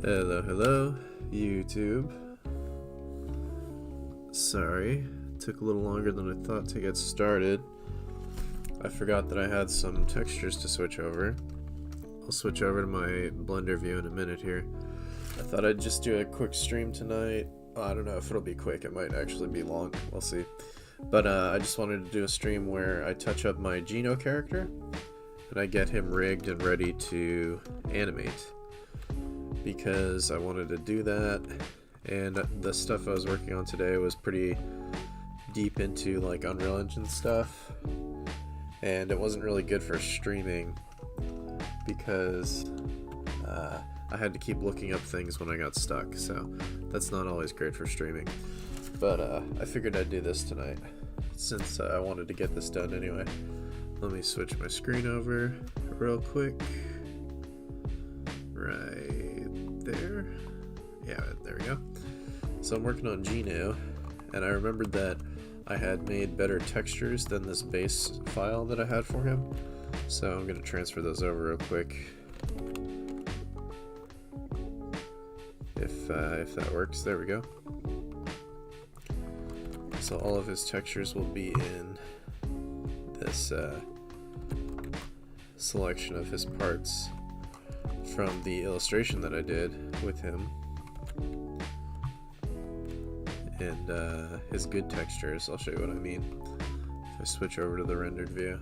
Hello, hello, YouTube. Sorry, took a little longer than I thought to get started. I forgot that I had some textures to switch over. I'll switch over to my Blender view in a minute here. I thought I'd just do a quick stream tonight. I don't know if it'll be quick, it might actually be long, we'll see. But I just wanted to do a stream where I touch up my GENO character and I get him rigged and ready to animate, because I wanted to do that, and the stuff I was working on today was pretty deep into like Unreal Engine stuff, and it wasn't really good for streaming because I had to keep looking up things when I got stuck, so that's not always great for streaming. But I figured I'd do this tonight since I wanted to get this done anyway. Let me switch my screen over real quick. Right there. Yeah, there we go. So I'm working on GENO, and I remembered that I had made better textures than this base file that I had for him. So I'm going to transfer those over real quick. If that works, there we go. So all of his textures will be in this selection of his parts from the illustration that I did with him, and his good textures. I'll show you what I mean if I switch over to the rendered view.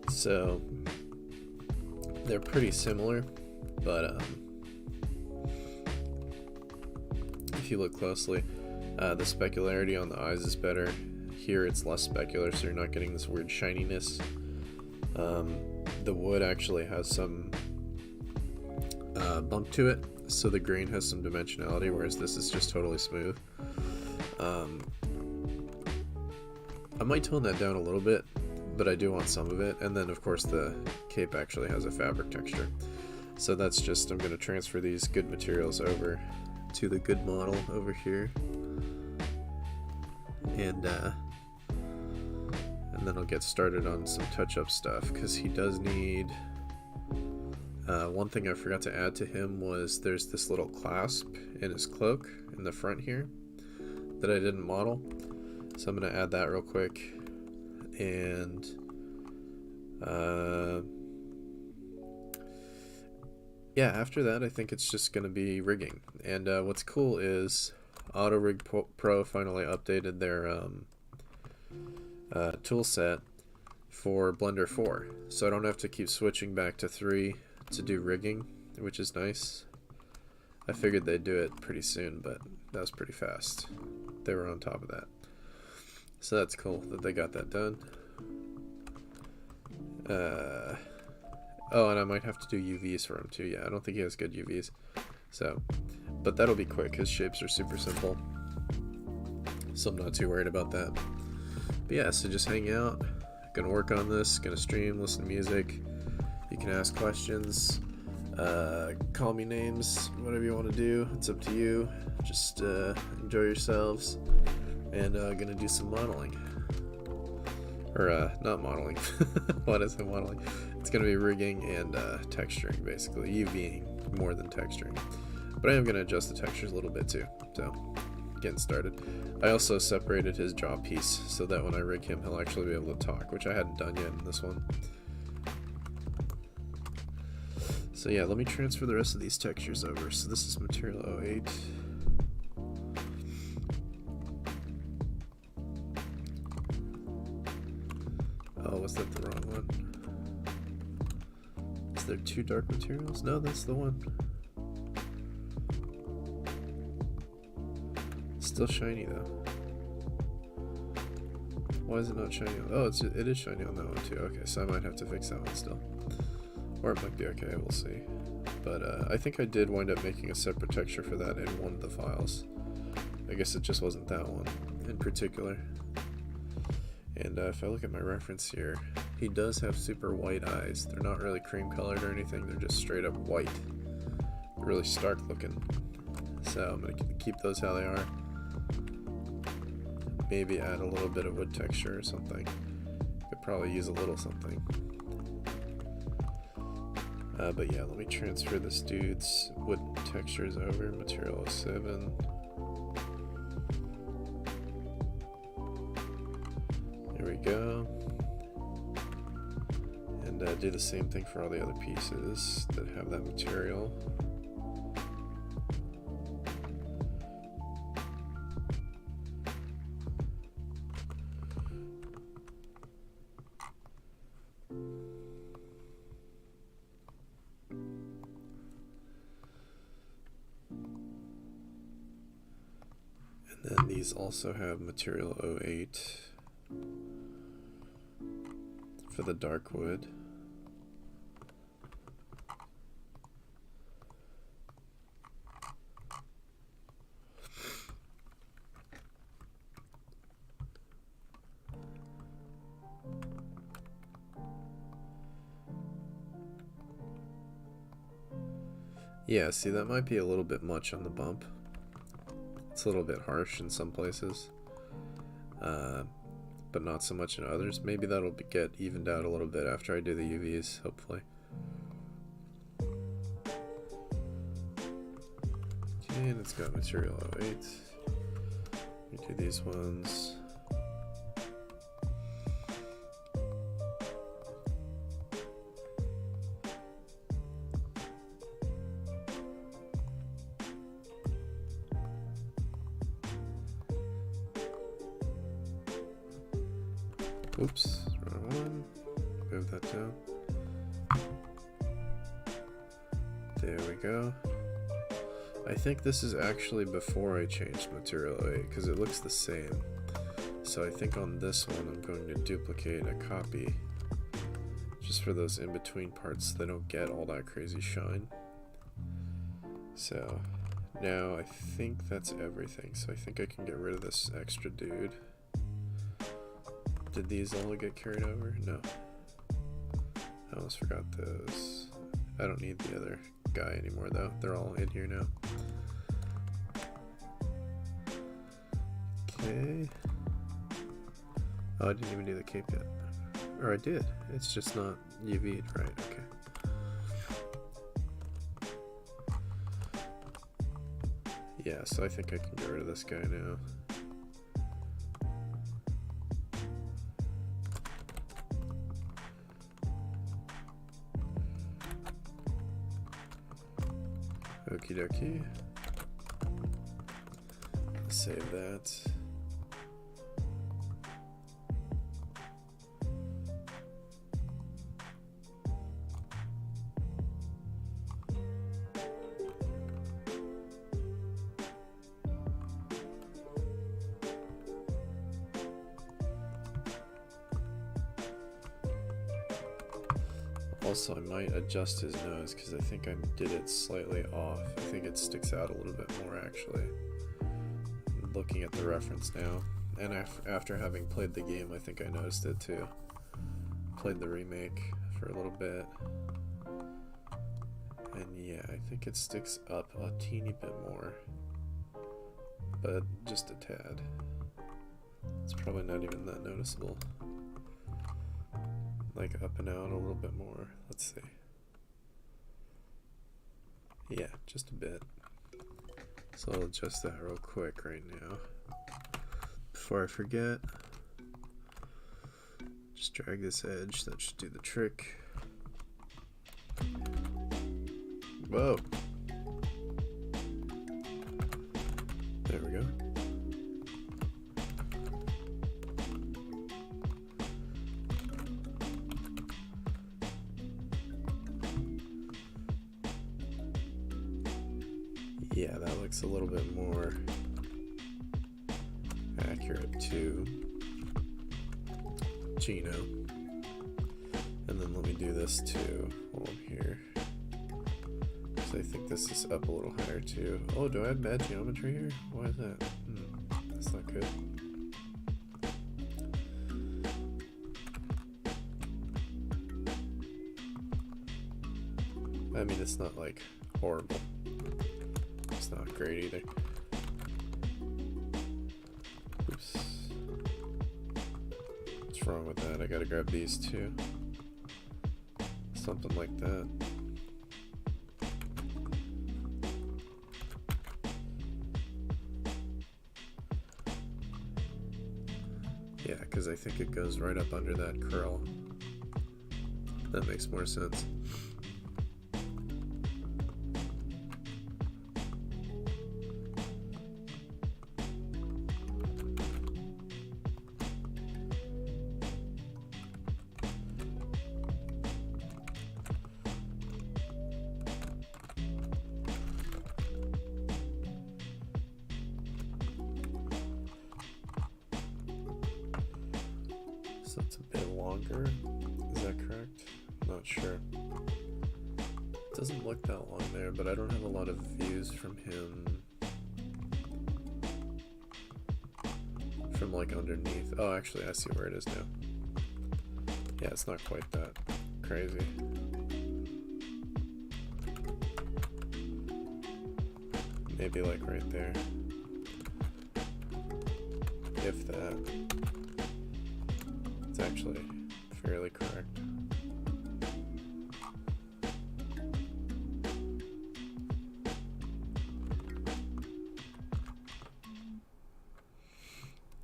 So they're pretty similar, but if you look closely, the specularity on the eyes is better. Here it's less specular, so you're not getting this weird shininess. The wood actually has some bump to it, so the grain has some dimensionality, whereas this is just totally smooth. I might tone that down a little bit, but I do want some of it. And then of course the cape actually has a fabric texture. So that's just, I'm going to transfer these good materials over to the good model over here. And then I'll get started on some touch-up stuff, because he does need... one thing I forgot to add to him was there's this little clasp in his cloak in the front here that I didn't model. So I'm going to add that real quick. And yeah, after that I think it's just going to be rigging. And what's cool is Auto Rig Pro finally updated their tool set for Blender 4, so I don't have to keep switching back to 3 to do rigging, which is nice. I figured they'd do it pretty soon, but that was pretty fast. They were on top of that, so that's cool that they got that done. Oh, and I might have to do UVs for him too. Yeah, I don't think he has good UVs. So, but that'll be quick. His shapes are super simple. So I'm not too worried about that. But yeah, so just hang out. Gonna work on this, gonna stream, listen to music. You can ask questions, call me names, whatever you want to do. It's up to you. Just enjoy yourselves. And gonna do some modeling. Or not modeling. What is it, modeling? It's gonna be rigging and texturing, basically. UVing more than texturing. But I am gonna adjust the textures a little bit too. So, getting started. I also separated his jaw piece so that when I rig him, he'll actually be able to talk, which I hadn't done yet in this one. So yeah, let me transfer the rest of these textures over. So this is material 08. Oh, was that the wrong one? Is there two dark materials? No, that's the one. Still shiny though. Why is it not shiny? Oh, it is shiny on that one too. Okay, so I might have to fix that one still. Or it might be okay, we'll see. But I think I did wind up making a separate texture for that in one of the files. I guess it just wasn't that one in particular. And if I look at my reference here, he does have super white eyes. They're not really cream colored or anything, they're just straight up white. They're really stark looking. So I'm going to keep those how they are. Maybe add a little bit of wood texture or something. Could probably use a little something. But yeah, let me transfer this dude's wood textures over. Material 07. There we go. And do the same thing for all the other pieces that have that material. And then these also have material 08 for the dark wood. Yeah, see, that might be a little bit much on the bump. It's a little bit harsh in some places, but not so much in others. Maybe that'll get evened out a little bit after I do the UVs, hopefully. Okay, and it's got material 08. We do these ones. Oops, wrong one. Move that down. There we go. I think this is actually before I changed material 8 because it looks the same. So I think on this one I'm going to duplicate a copy just for those in-between parts so they don't get all that crazy shine. So now I think that's everything. So I think I can get rid of this extra dude. Did these all get carried over? No. I almost forgot those. I don't need the other guy anymore though. They're all in here now. Okay. Oh, I didn't even do the cape yet. Or I did. It's just not UV'd, right? Okay. Yeah, so I think I can get rid of this guy now. Okie dokie. Save that. Also, I might adjust his nose because I think I did it slightly off. I think it sticks out a little bit more actually. Looking at the reference now, and after having played the game, I think I noticed it too. Played the remake for a little bit, and yeah, I think it sticks up a teeny bit more, but just a tad. It's probably not even that noticeable. Like up and out a little bit more. Let's see. Yeah, just a bit. So I'll adjust that real quick right now. Before I forget, just drag this edge, that should do the trick. Whoa! There we go. Yeah, that looks a little bit more accurate to GENO. And then let me do this too while I'm here. So I think this is up a little higher too. Oh, do I have bad geometry here? Why is that? That's not good. I mean, it's not like horrible. It's not great either. Oops. What's wrong with that? I gotta grab these two. Something like that. Yeah, because I think it goes right up under that curl. That makes more sense. So it's a bit longer, is that correct? I'm not sure. It doesn't look that long there, but I don't have a lot of views from him from like underneath. Oh, actually I see where it is now. Yeah, it's not quite that crazy. Maybe like right there. If that. It's actually fairly correct.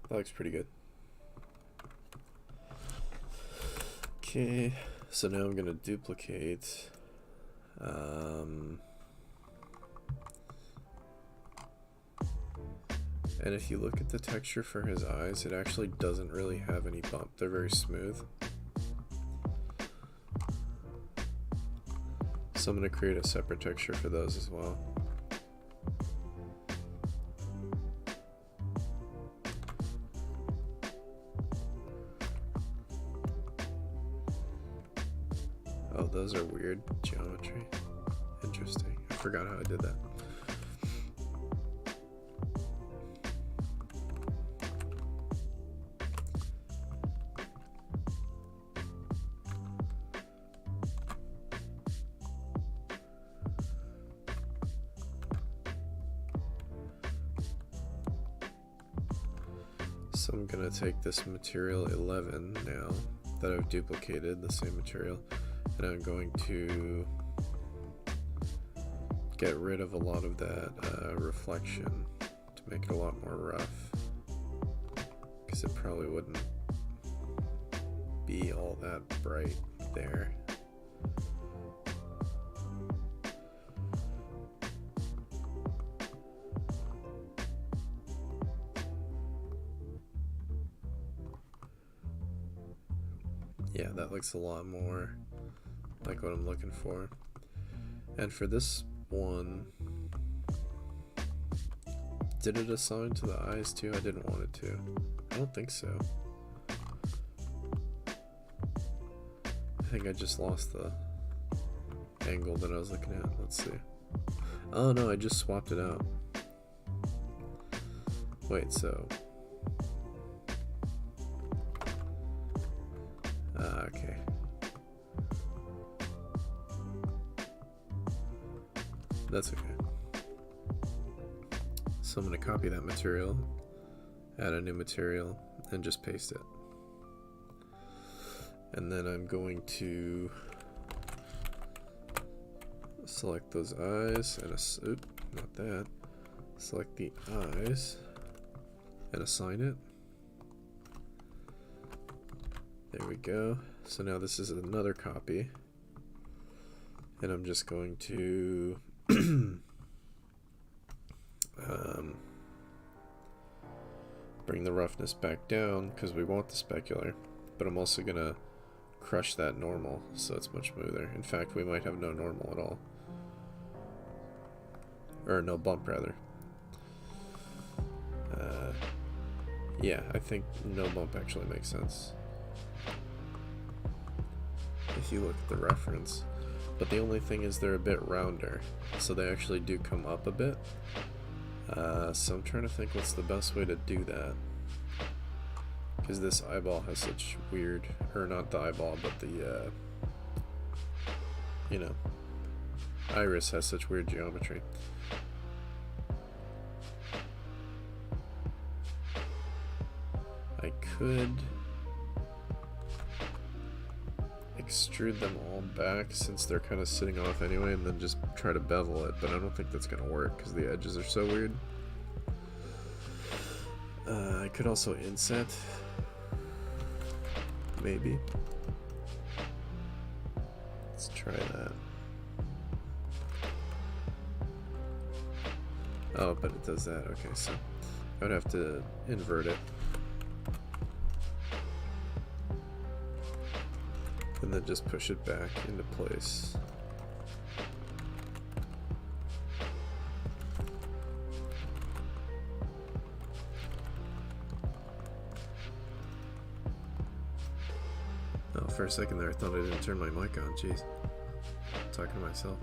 That looks pretty good. Okay, so now I'm going to duplicate and if you look at the texture for his eyes, it actually doesn't really have any bump. They're very smooth. So I'm going to create a separate texture for those as well. Oh, those are weird geometry. Interesting. I forgot how I did that. So I'm going to take this material 11 now that I've duplicated, the same material, and I'm going to get rid of a lot of that reflection to make it a lot more rough, because it probably wouldn't be all that bright there. Yeah, that looks a lot more like what I'm looking for. And for this one, did it assign to the eyes too? I didn't want it to. I don't think so. I think I just lost the angle that I was looking at. Let's see. Oh no, I just swapped it out. Wait, so... okay. That's okay. So I'm going to copy that material, add a new material, and just paste it. And then I'm going to select those eyes and not that. Select the eyes and assign it. There we go. So now this is another copy. And I'm just going to bring the roughness back down because we want the specular. But I'm also going to crush that normal so it's much smoother. In fact, we might have no normal at all. Or no bump, rather. Yeah, I think no bump actually makes sense. If you look at the reference. But the only thing is they're a bit rounder. So they actually do come up a bit. So I'm trying to think what's the best way to do that. Because this eyeball has such weird, or not the eyeball, but the, you know, iris has such weird geometry. I could extrude them all back since they're kind of sitting off anyway, and then just try to bevel it, but I don't think that's going to work because the edges are so weird. I could also inset, maybe. Let's try that. Oh, but it does that. Okay, so I would have to invert it. And then just push it back into place. Oh, for a second there I thought I didn't turn my mic on. Jeez. I'm talking to myself.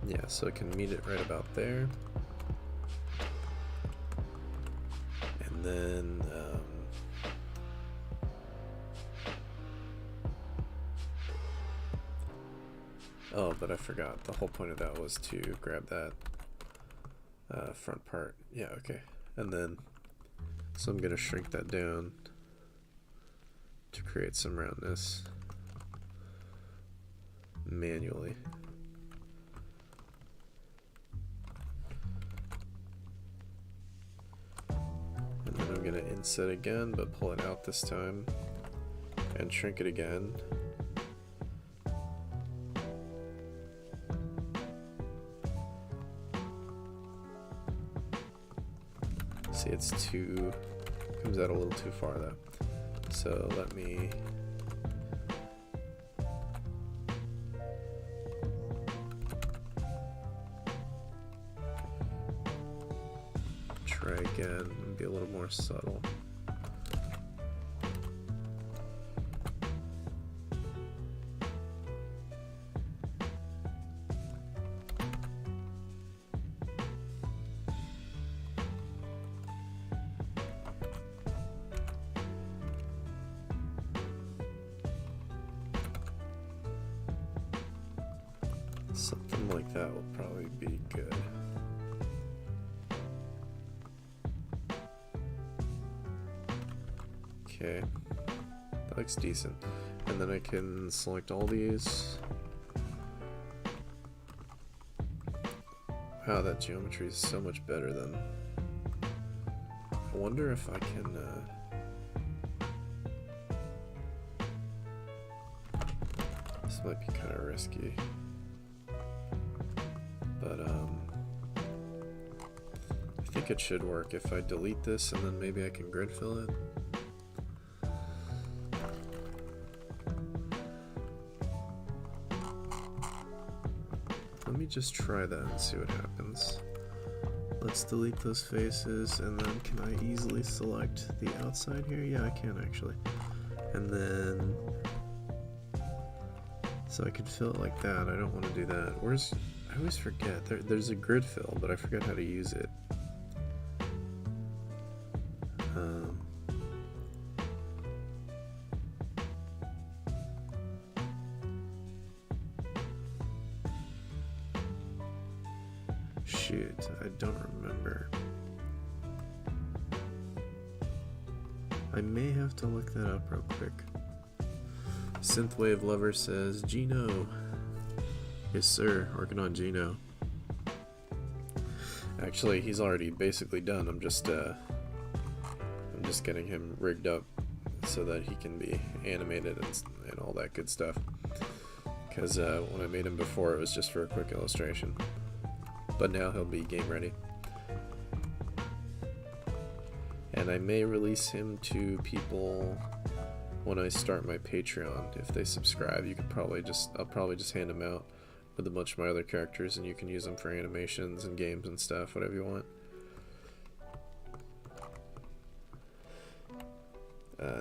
Yeah, so it can meet it right about there. And then oh, but I forgot. The whole point of that was to grab that front part. Yeah, okay. And then, so I'm going to shrink that down to create some roundness manually. And then I'm going to inset again, but pull it out this time and shrink it again. See, it's comes out a little too far though. So let me try again and be a little more subtle. Something like that will probably be good. Okay, that looks decent. And then I can select all these. Wow, that geometry is so much better than. I wonder if I can. This might be kind of risky. But I think it should work if I delete this and then maybe I can grid fill it. let me just try that and see what happens. Let's delete those faces, and then can I easily select the outside here? Yeah, I can actually. And then, so I could fill it like that. I don't want to do that. I always forget. There's a grid fill, but I forget how to use it. Shoot, I don't remember. I may have to look that up real quick. Synthwave Lover says, GENO. Yes sir, working on GENO. Actually, he's already basically done. I'm just getting him rigged up so that he can be animated and all that good stuff. Because when I made him before, it was just for a quick illustration. But now he'll be game ready. And I may release him to people when I start my Patreon. If they subscribe, you could I'll probably just hand them out with a bunch of my other characters, and you can use them for animations and games and stuff, whatever you want.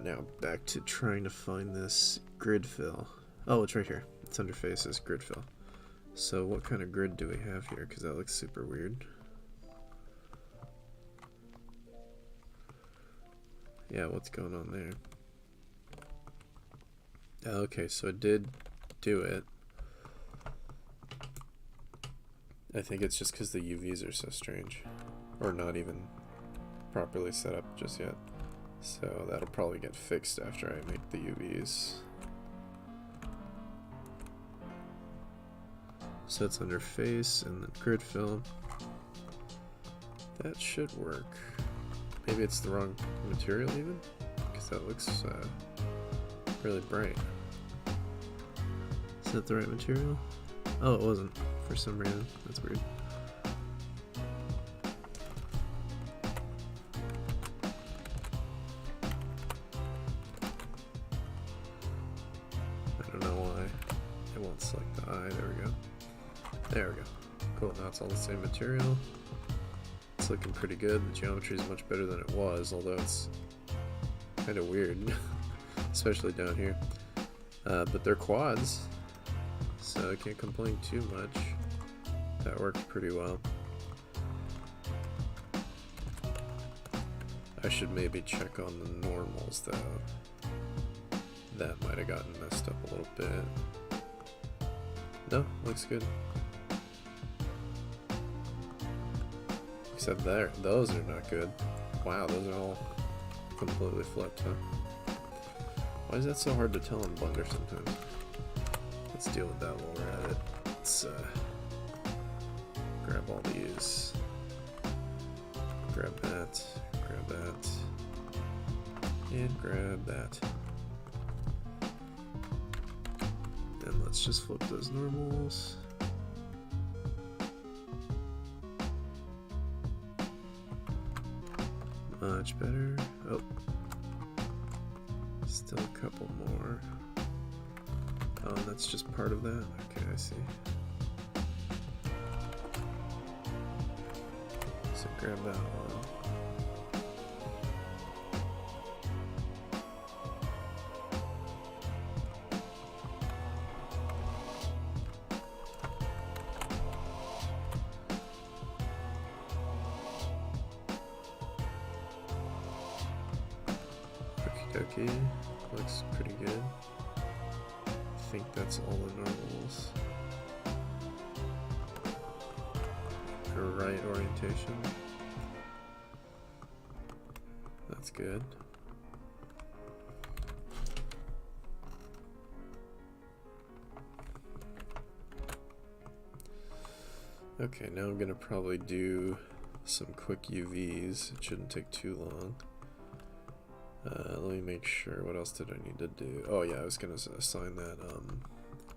Now back to trying to find this grid fill. Oh, it's right here. It's under faces, grid fill. So what kind of grid do we have here? Because that looks super weird. Yeah, what's going on there? Okay, so it did do it. I think it's just because the UVs are so strange. Or not even properly set up just yet. So that'll probably get fixed after I make the UVs. So it's under face and then grid fill. That should work. Maybe it's the wrong material even, because that looks really bright. Is that the right material? Oh, it wasn't for some reason. That's weird. I don't know why it won't select the eye. There we go. There we go. Cool, now it's all the same material. It's looking pretty good. The geometry is much better than it was, although it's kind of weird, especially down here. But they're quads, so I can't complain too much. That worked pretty well. I should maybe check on the normals though. That might have gotten messed up a little bit. No, looks good. Except there, those are not good. Wow, those are all completely flipped, huh? Why is that so hard to tell in Blender sometimes? Let's deal with that while we're at it. Let's grab all these. Grab that, and grab that. And let's just flip those normals. Much better. Oh, still a couple more. Oh, that's just part of that? Okay, I see. So grab that one. Okay, looks pretty good. I think that's all the normals. The right orientation. That's good. Okay, now I'm gonna probably do some quick UVs. It shouldn't take too long. Let me make sure. What else did I need to do? Oh yeah, I was gonna assign that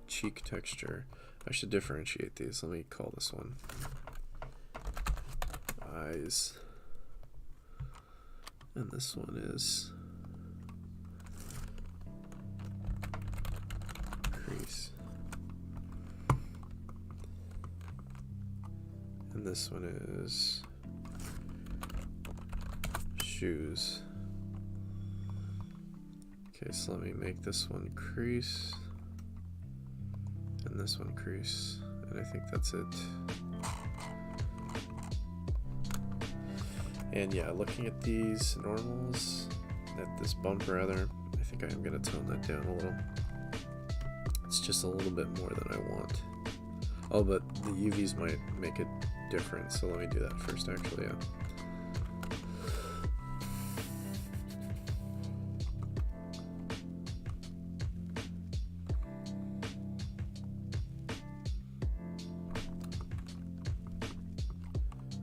cheek texture. I should differentiate these. Let me call this one eyes, and this one is crease. And this one is shoes. Okay, so let me make this one crease and this one crease, and I think that's it. And yeah, looking at these normals, at this bump rather, I think I am going to tone that down a little. It's just a little bit more than I want. Oh, but the UVs might make it different, so let me do that first actually, yeah.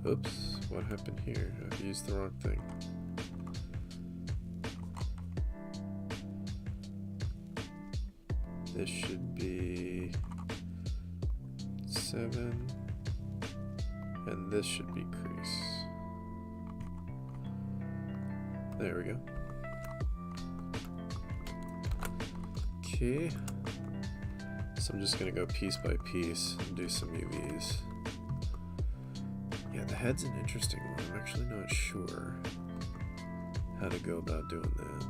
Oops, what happened here? I've used the wrong thing. This should be 7, and this should be crease. There we go. Okay, so I'm just gonna go piece by piece and do some UVs. Yeah, the head's an interesting one. I'm actually not sure how to go about doing that.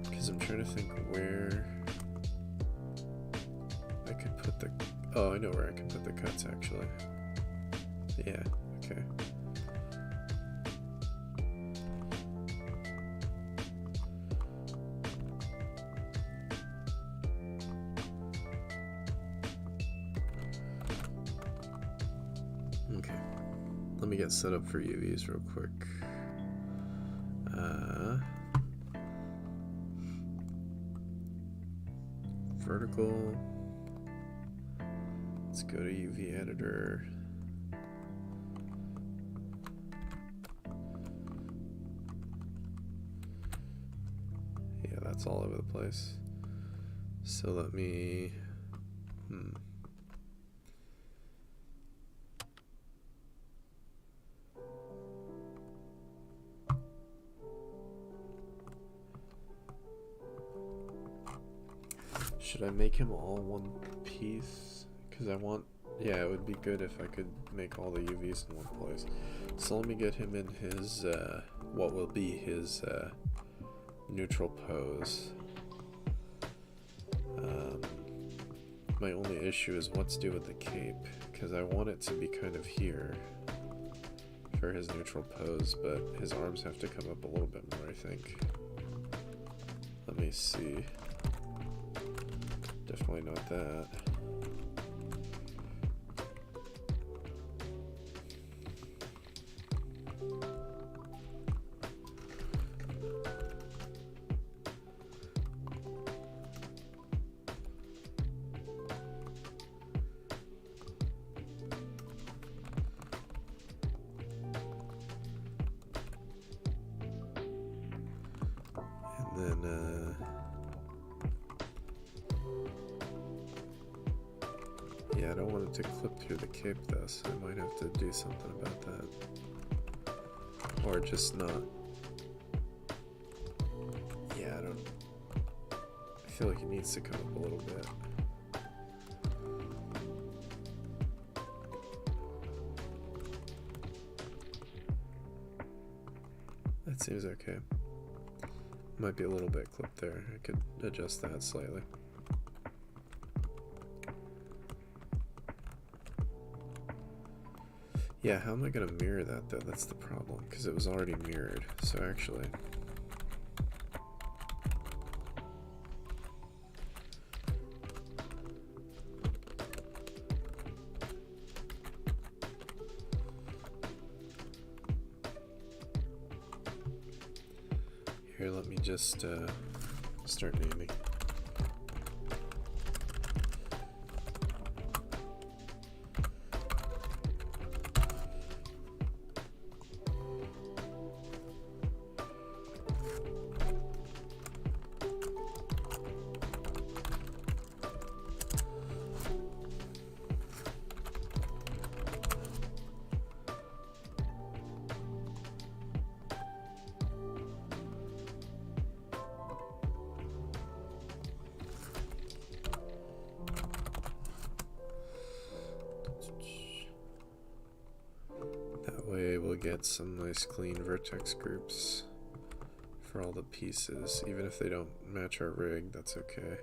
Because I'm trying to think where I could put the... Oh, I know where I can put the cuts actually. Yeah, okay. Okay, let me get set up for UVs real quick. Vertical. Let's go to UV editor. Yeah, that's all over the place. So let me... Should I make him all one piece? Because I want... Yeah, it would be good if I could make all the UVs in one place. So let me get him in his, what will be his neutral pose. My only issue is what to do with the cape, because I want it to be kind of here for his neutral pose, but his arms have to come up a little bit more, I think. Let me see. Definitely not that. And then yeah, I don't want it to clip through the cape though, so I might have to do something about that. Or just not. Yeah, I feel like it needs to come up a little bit. That seems okay. Might be a little bit clipped there. I could adjust that slightly. Yeah, how am I going to mirror that though? That's the problem, because it was already mirrored. So actually... Here, let me just start naming. able to get some nice clean vertex groups for all the pieces. Even if they don't match our rig, that's okay.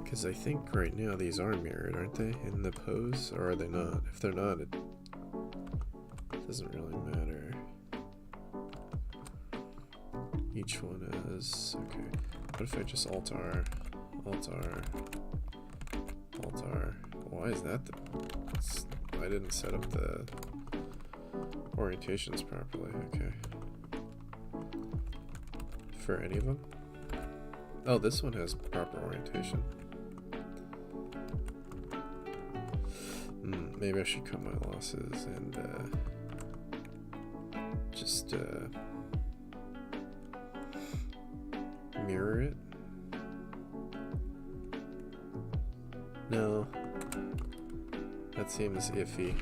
Because I think right now these are mirrored, aren't they, in the pose, or are they not? If they're not, it doesn't really matter. Each one is, okay. What if I just Alt-R, Alt-R, Alt-R? Why is that I didn't set up the orientations properly, okay. For any of them? Oh, this one has proper orientation. Maybe I should cut my losses and just mirror it. No, that seems iffy.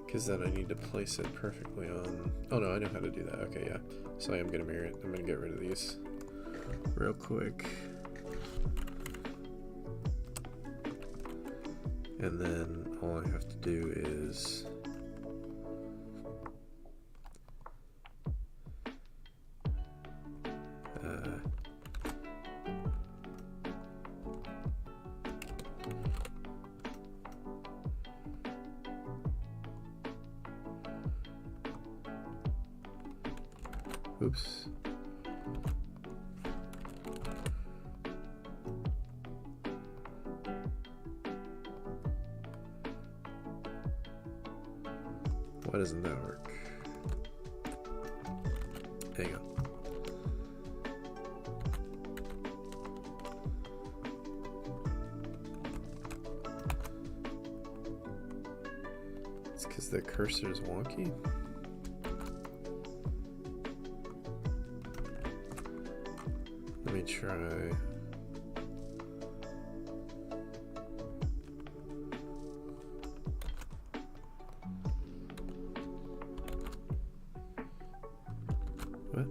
Because then I need to place it perfectly on. Oh no, I know how to do that. Okay, yeah. So I am gonna mirror it. I'm gonna get rid of these real quick. And then all I have to do is oops. Why doesn't that work? Hang on. It's because the cursor is wonky. Let me try. What?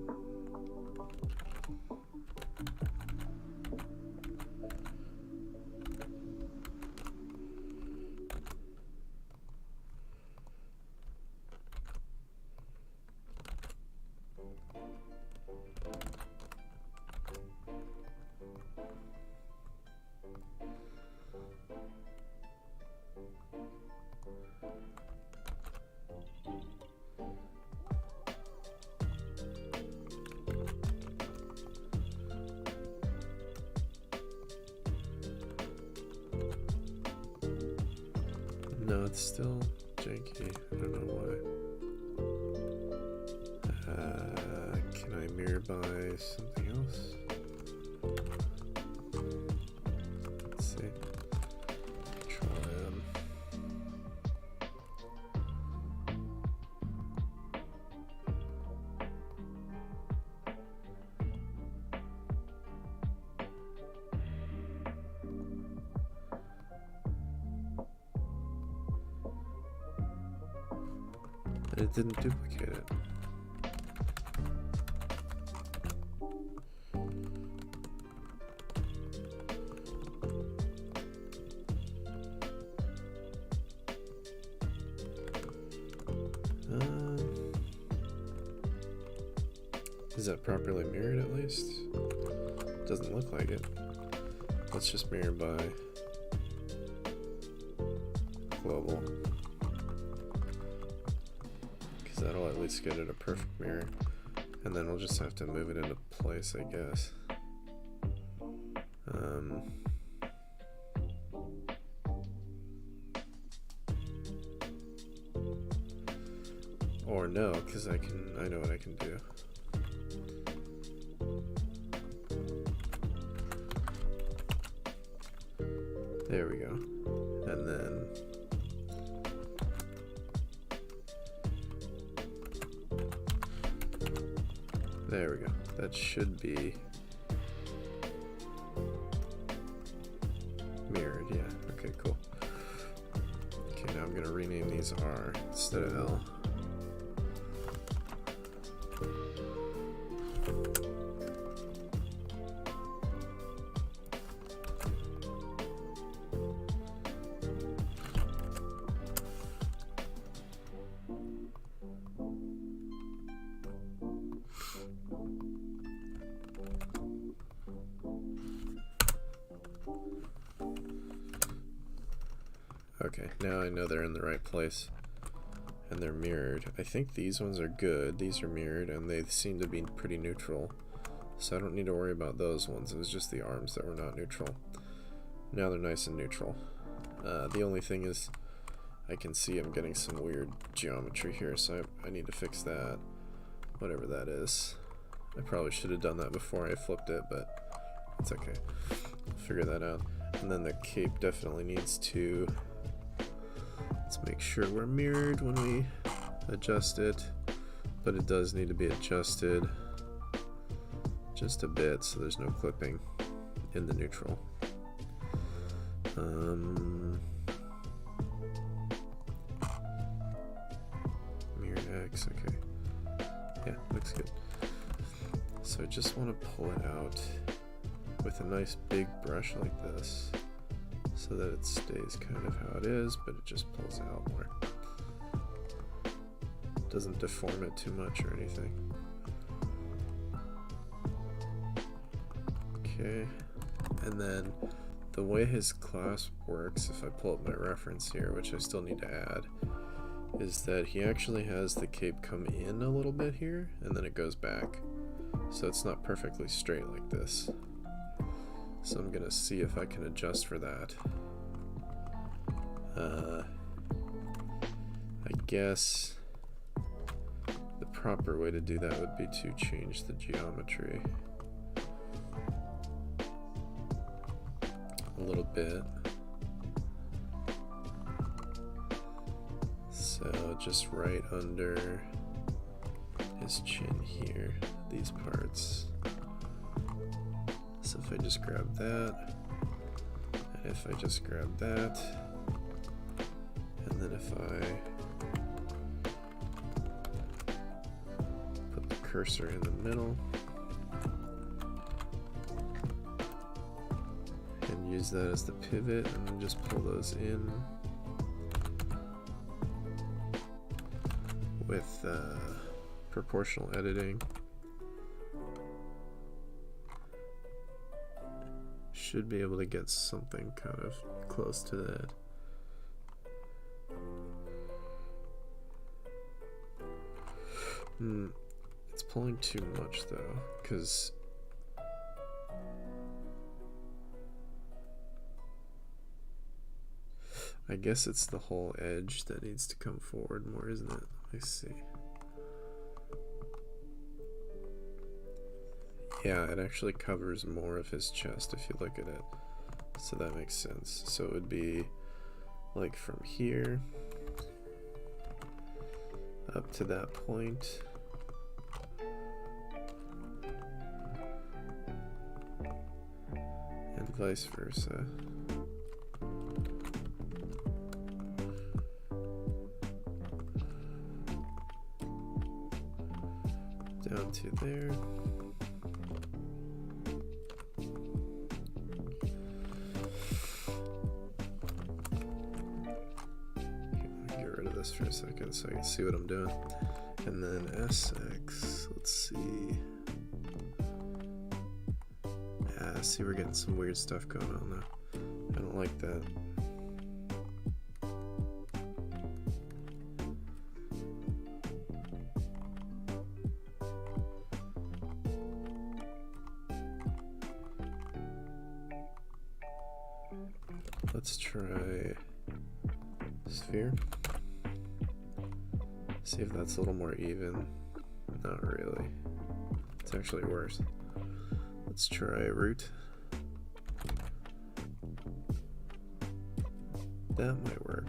No, it's still janky. I don't know why. Can I mirror by something else? Let's see. Try and it didn't duplicate it. Is that properly mirrored at least? Doesn't look like it. Let's just mirror by global. Because that'll at least get it a perfect mirror. And then we'll just have to move it into place, I guess. Or no, because I know what I can do. There we go. And then there we go. That should be mirrored, yeah. Okay, cool. Okay, now I'm gonna rename these R instead of L. Okay, now I know they're in the right place and they're mirrored. I think these ones are good. These are mirrored and they seem to be pretty neutral. So I don't need to worry about those ones. It was just the arms that were not neutral. Now they're nice and neutral. The only thing is I can see I'm getting some weird geometry here, so I need to fix that. Whatever that is. I probably should have done that before I flipped it, but it's okay. I'll figure that out. And then the cape definitely needs to... Let's make sure we're mirrored when we adjust it, but it does need to be adjusted just a bit so there's no clipping in the neutral. Mirrored X, okay. Yeah, looks good. So I just want to pull it out with a nice big brush like this, so that it stays kind of how it is, but it just pulls out more. Doesn't deform it too much or anything. Okay, and then the way his clasp works, if I pull up my reference here, which I still need to add, is that he actually has the cape come in a little bit here, and then it goes back. So it's not perfectly straight like this. So I'm gonna see if I can adjust for that. I guess the proper way to do that would be to change the geometry a little bit. So just right under his chin here, these parts. So if I just grab that, and if I just grab that, and then if I put the cursor in the middle and use that as the pivot, and then just pull those in with proportional editing, should be able to get something kind of close to that. It's pulling too much though, because I guess it's the whole edge that needs to come forward more, isn't it? Let's see. Yeah, it actually covers more of his chest if you look at it. So that makes sense. So it would be like from here up to that point. And vice versa. Down to there. For a second so I can see what I'm doing. And then SX, let's see. Yeah, see, we're getting some weird stuff going on now. I don't like that. Let's try sphere. See if that's a little more even. Not really. It's actually worse. Let's try root. That might work.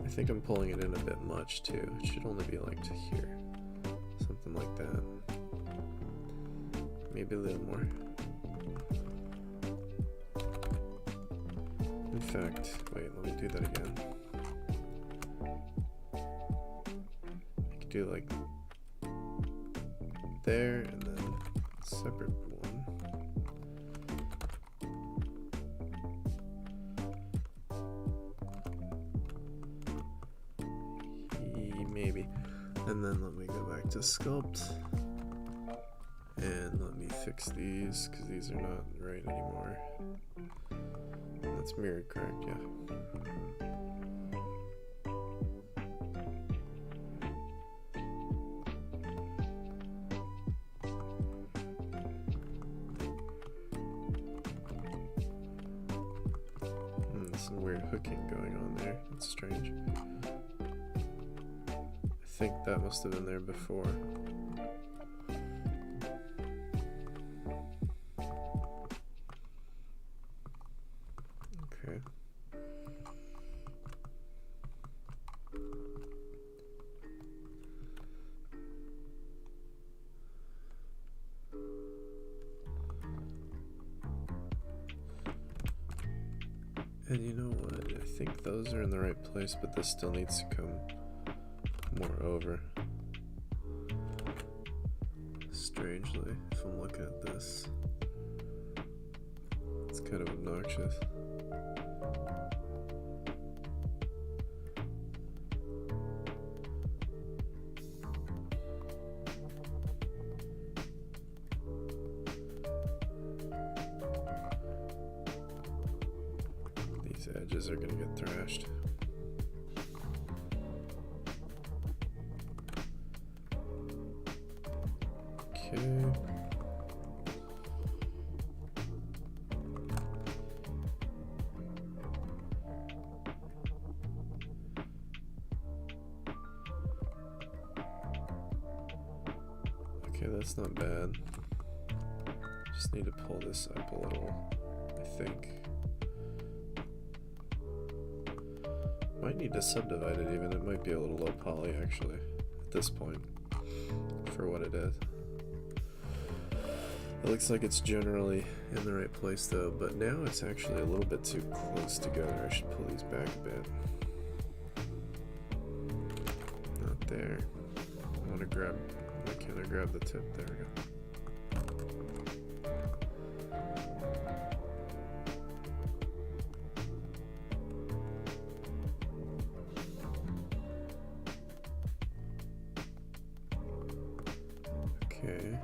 I think I'm pulling it in a bit much too. It should only be like to here. Something like that. Maybe a little more. In fact, wait, let me do that again. I could do like there and then a separate one. Maybe. And then let me go back to sculpt. And let me fix these because these are not right anymore. That's mirrored, correct? Yeah. There's some weird hooking going on there. That's strange. I think that must have been there before. Okay. And you know what? I think those are in the right place, but this still needs to come more over. Strangely, if I'm looking at this, it's kind of obnoxious. These edges are gonna get thrashed. Okay. Okay, that's not bad. Just need to pull this up a little, I think. Might need to subdivide it even. It might be a little low poly actually at this point for what it is. It looks like it's generally in the right place though, but now it's actually a little bit too close together. I should pull these back a bit. Not there. I want to grab, why can't I grab the tip? There we go. Okay.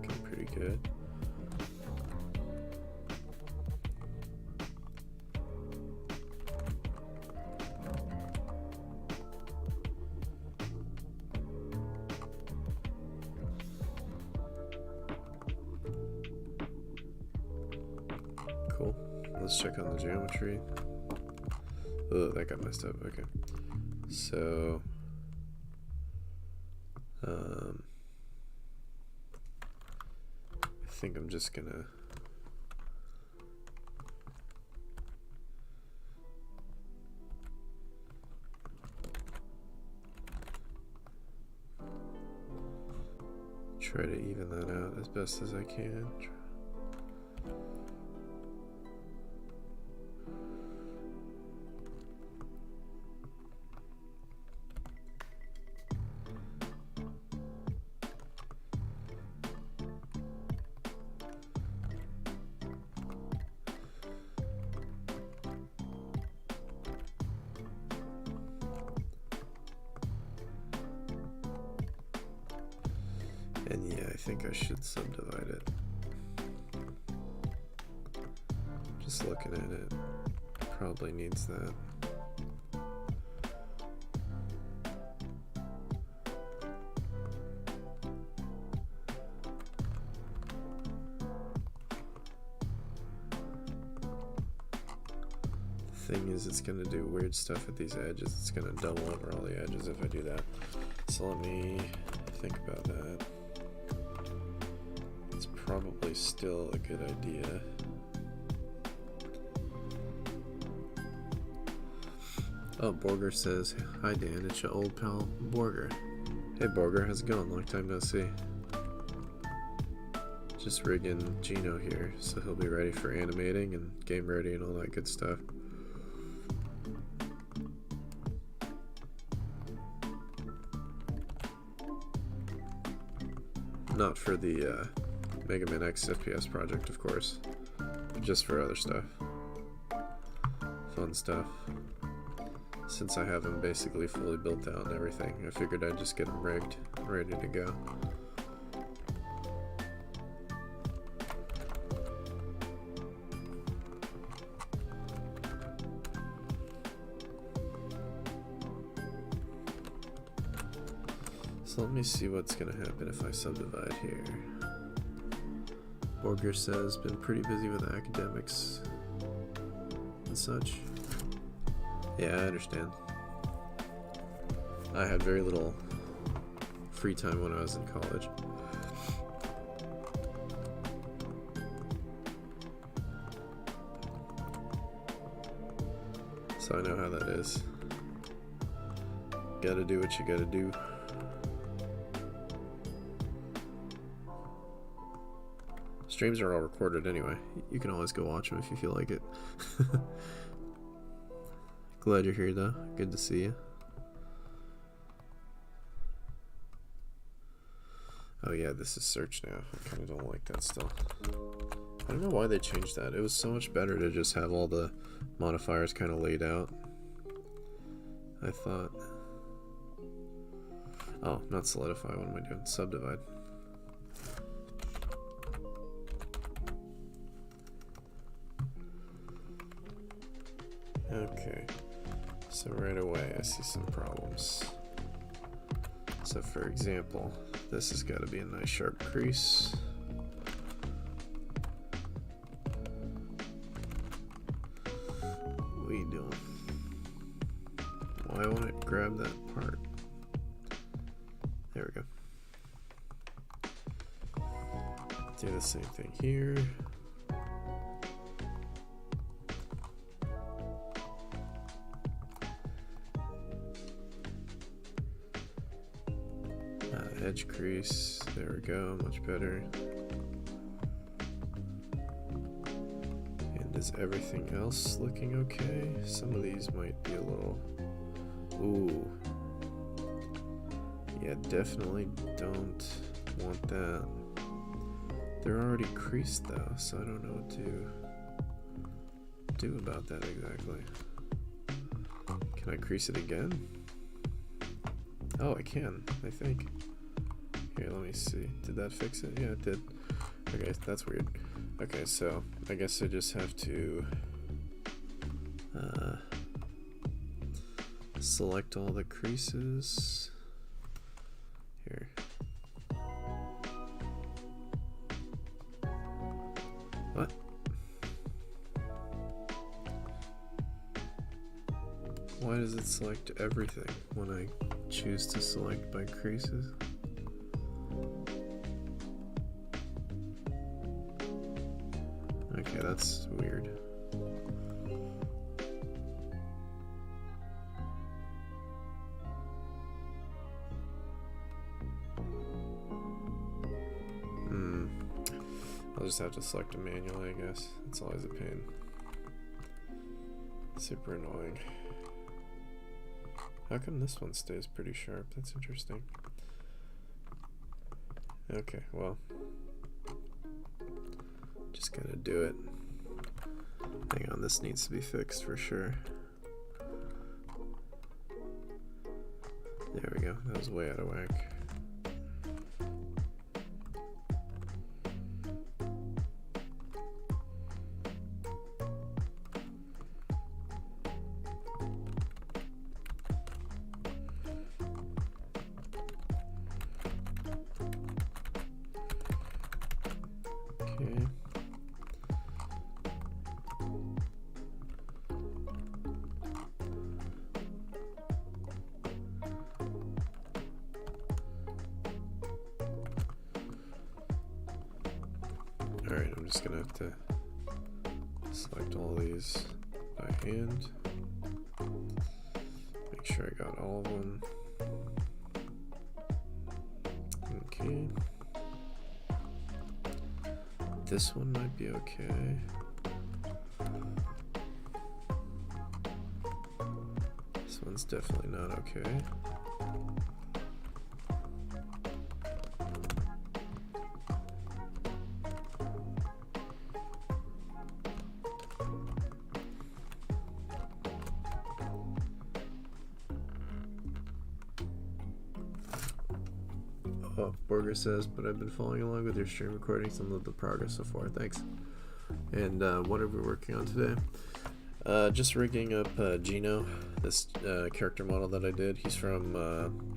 Okay, pretty good. Cool. Let's check on the geometry. Oh, that got messed up. Okay. So I think I'm just gonna try to even that out as best as I can. And yeah, I think I should subdivide it. Just looking at it, probably needs that. thing is it's going to do weird stuff at these edges. It's going to double over all the edges if I do that. So let me think about that. It's probably still a good idea. Oh, Borger says, "Hi Dan, it's your old pal Borger." Hey Borger, how's it going? Long time no see. Just rigging GENO here, so he'll be ready for animating and game ready and all that good stuff. Not for the MMXFPS Project, of course, but just for other stuff. Fun stuff. Since I have them basically fully built out and everything, I figured I'd just get them rigged, ready to go. So let me see what's gonna happen if I subdivide here. Borger says, been pretty busy with academics and such. Yeah, I understand. I had very little free time when I was in college. So I know how that is. Gotta do what you gotta do. Streams are all recorded anyway. You can always go watch them if you feel like it. Glad you're here though. Good to see you. Oh yeah, this is search now. I kind of don't like that still. I don't know why they changed that. It was so much better to just have all the modifiers kind of laid out, I thought. Oh, not solidify. What am I doing? Subdivide. Okay, so right away I see some problems. So for example, this has got to be a nice sharp crease. What are you doing? Why won't it grab that part? There we go. Do the same thing here. Edge crease, there we go, much better. And is everything else looking okay? Some of these might be a little, ooh. Yeah, definitely don't want that. They're already creased though, so I don't know what to do about that exactly. Can I crease it again? Oh, I can, I think. Here, let me see. Did that fix it? Yeah, it did. Okay, that's weird. Okay, so I guess I just have to select all the creases. Here. What? Why does it select everything when I choose to select by creases? Okay, that's weird. I'll just have to select it manually, I guess. It's always a pain. Super annoying. How come this one stays pretty sharp? That's interesting. Okay, well. Just gotta do it. Hang on, this needs to be fixed for sure. There we go, that was way out of whack. Alright, I'm just gonna have to select all these by hand. Make sure I got all of them. Okay. This one might be okay. This one's definitely not okay. Oh, Borger says, but I've been following along with your stream recordings and love the progress so far. Thanks. And what are we working on today? Just rigging up GENO, this character model that I did. He's from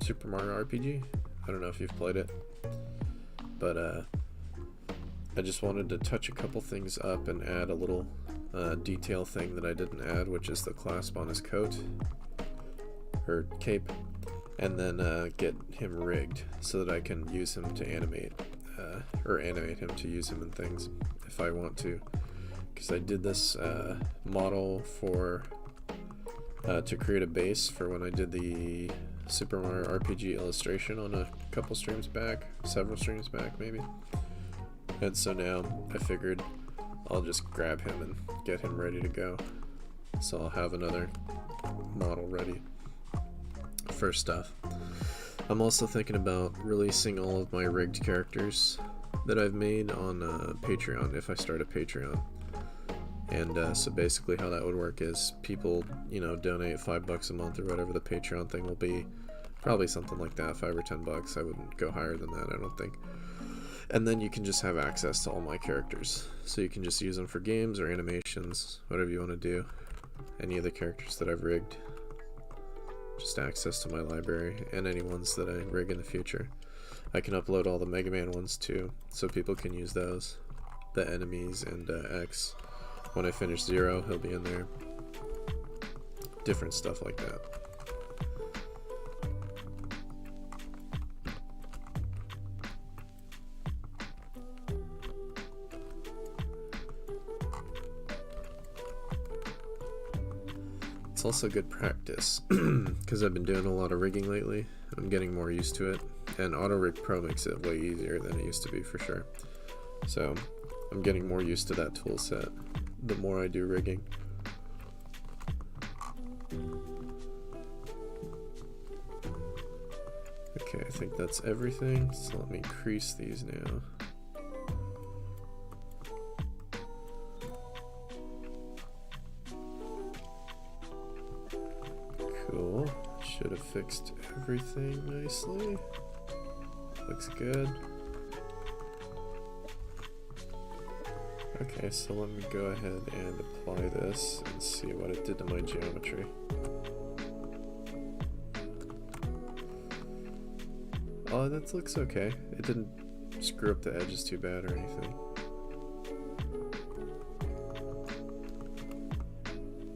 Super Mario RPG. I don't know if you've played it, but I just wanted to touch a couple things up and add a little detail thing that I didn't add, which is the clasp on his coat or cape, and then get him rigged so that I can use him to animate or animate him to use him in things if I want to, because I did this model for to create a base for when I did the Super Mario RPG illustration on a couple streams back, several streams back maybe, and so now I figured I'll just grab him and get him ready to go, so I'll have another model ready for stuff. I'm also thinking about releasing all of my rigged characters that I've made on Patreon if I start a Patreon. And so basically how that would work is people, you know, donate $5 a month or whatever the Patreon thing will be. Probably something like that, 5 or 10 bucks. I wouldn't go higher than that, I don't think. And then you can just have access to all my characters. So you can just use them for games or animations, whatever you want to do. Any of the characters that I've rigged. Just access to my library, and any ones that I rig in the future. I can upload all the Mega Man ones too, so people can use those. The enemies and X. When I finish Zero, he'll be in there. Different stuff like that. It's also good practice because I've been doing a lot of rigging lately. I'm getting more used to it, and Auto Rig Pro makes it way easier than it used to be for sure. So I'm getting more used to that tool set the more I do rigging. Okay, I think that's everything, so let me increase these now. Cool. Should have fixed everything nicely. Looks good. Okay, so let me go ahead and apply this and see what it did to my geometry. Oh, that looks okay. It didn't screw up the edges too bad or anything.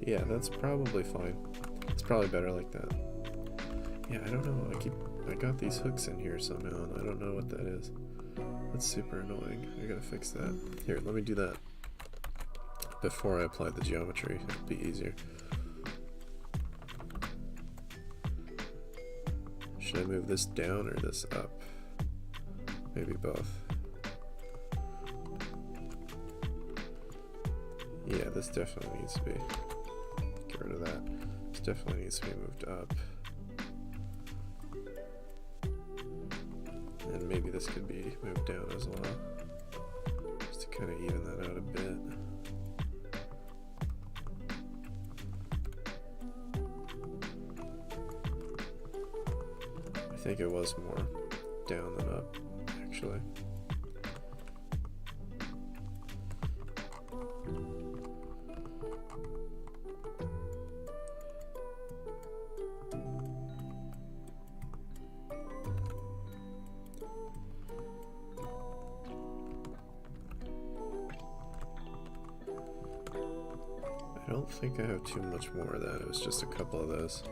Yeah, that's probably fine. It's probably better like that. Yeah, I don't know. I got these hooks in here somehow, and I don't know what that is. That's super annoying. I gotta fix that. Here, let me do that before I apply the geometry. It'll be easier. Should I move this down or this up? Maybe both. Yeah, this definitely needs to be. Get rid of that. This definitely needs to be moved up. And maybe this could be moved down as well, just to kind of even that out a bit. I think it was more down than up, actually. I don't think I have too much more of that. It was just a couple of those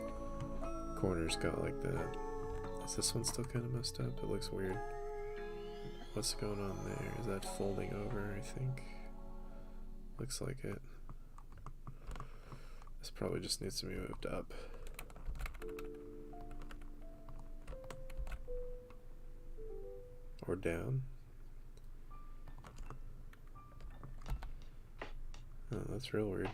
corners got like that. Is this one still kind of messed up? It looks weird. What's going on there? Is that folding over, I think? Looks like it. This probably just needs to be moved up. Or down. Oh, that's real weird.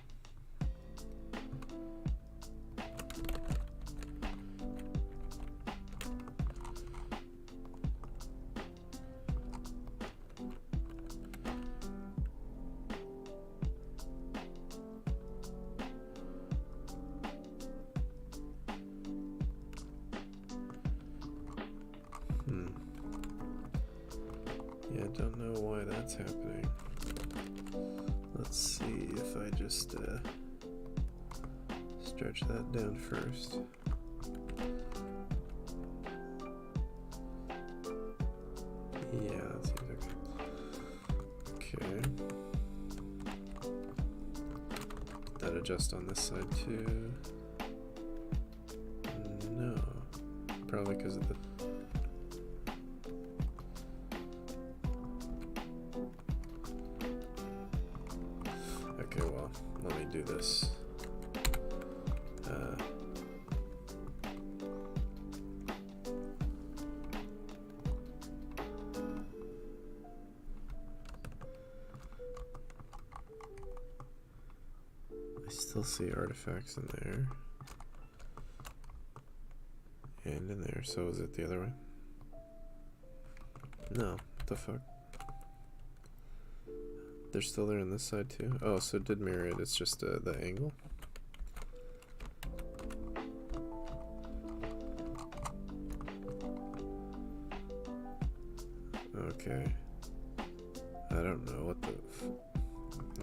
Yeah, I don't know why that's happening. Let's see if I just stretch that down first. Yeah, that seems okay. Okay. That adjust on this side too. No, probably because of the. Okay, well, let me do this. I still see artifacts in there. And in there, so is it the other way? No, what the fuck? They're still there on this side too? Oh, so it did mirror it, it's just the angle? Okay. I don't know what the...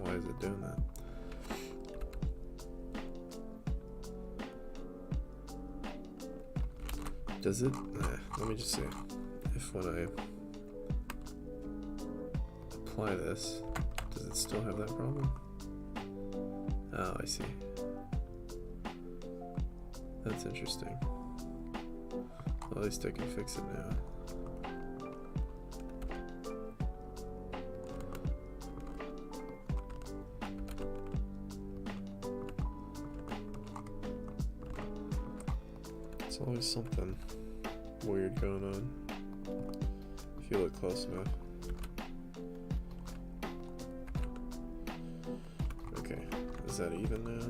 Why is it doing that? Does it? Let me just see. If when I apply this, does it still have that problem? Oh, I see. That's interesting. Well, at least I can fix it now. There's always something weird going on if you look close enough. Okay, is that even now?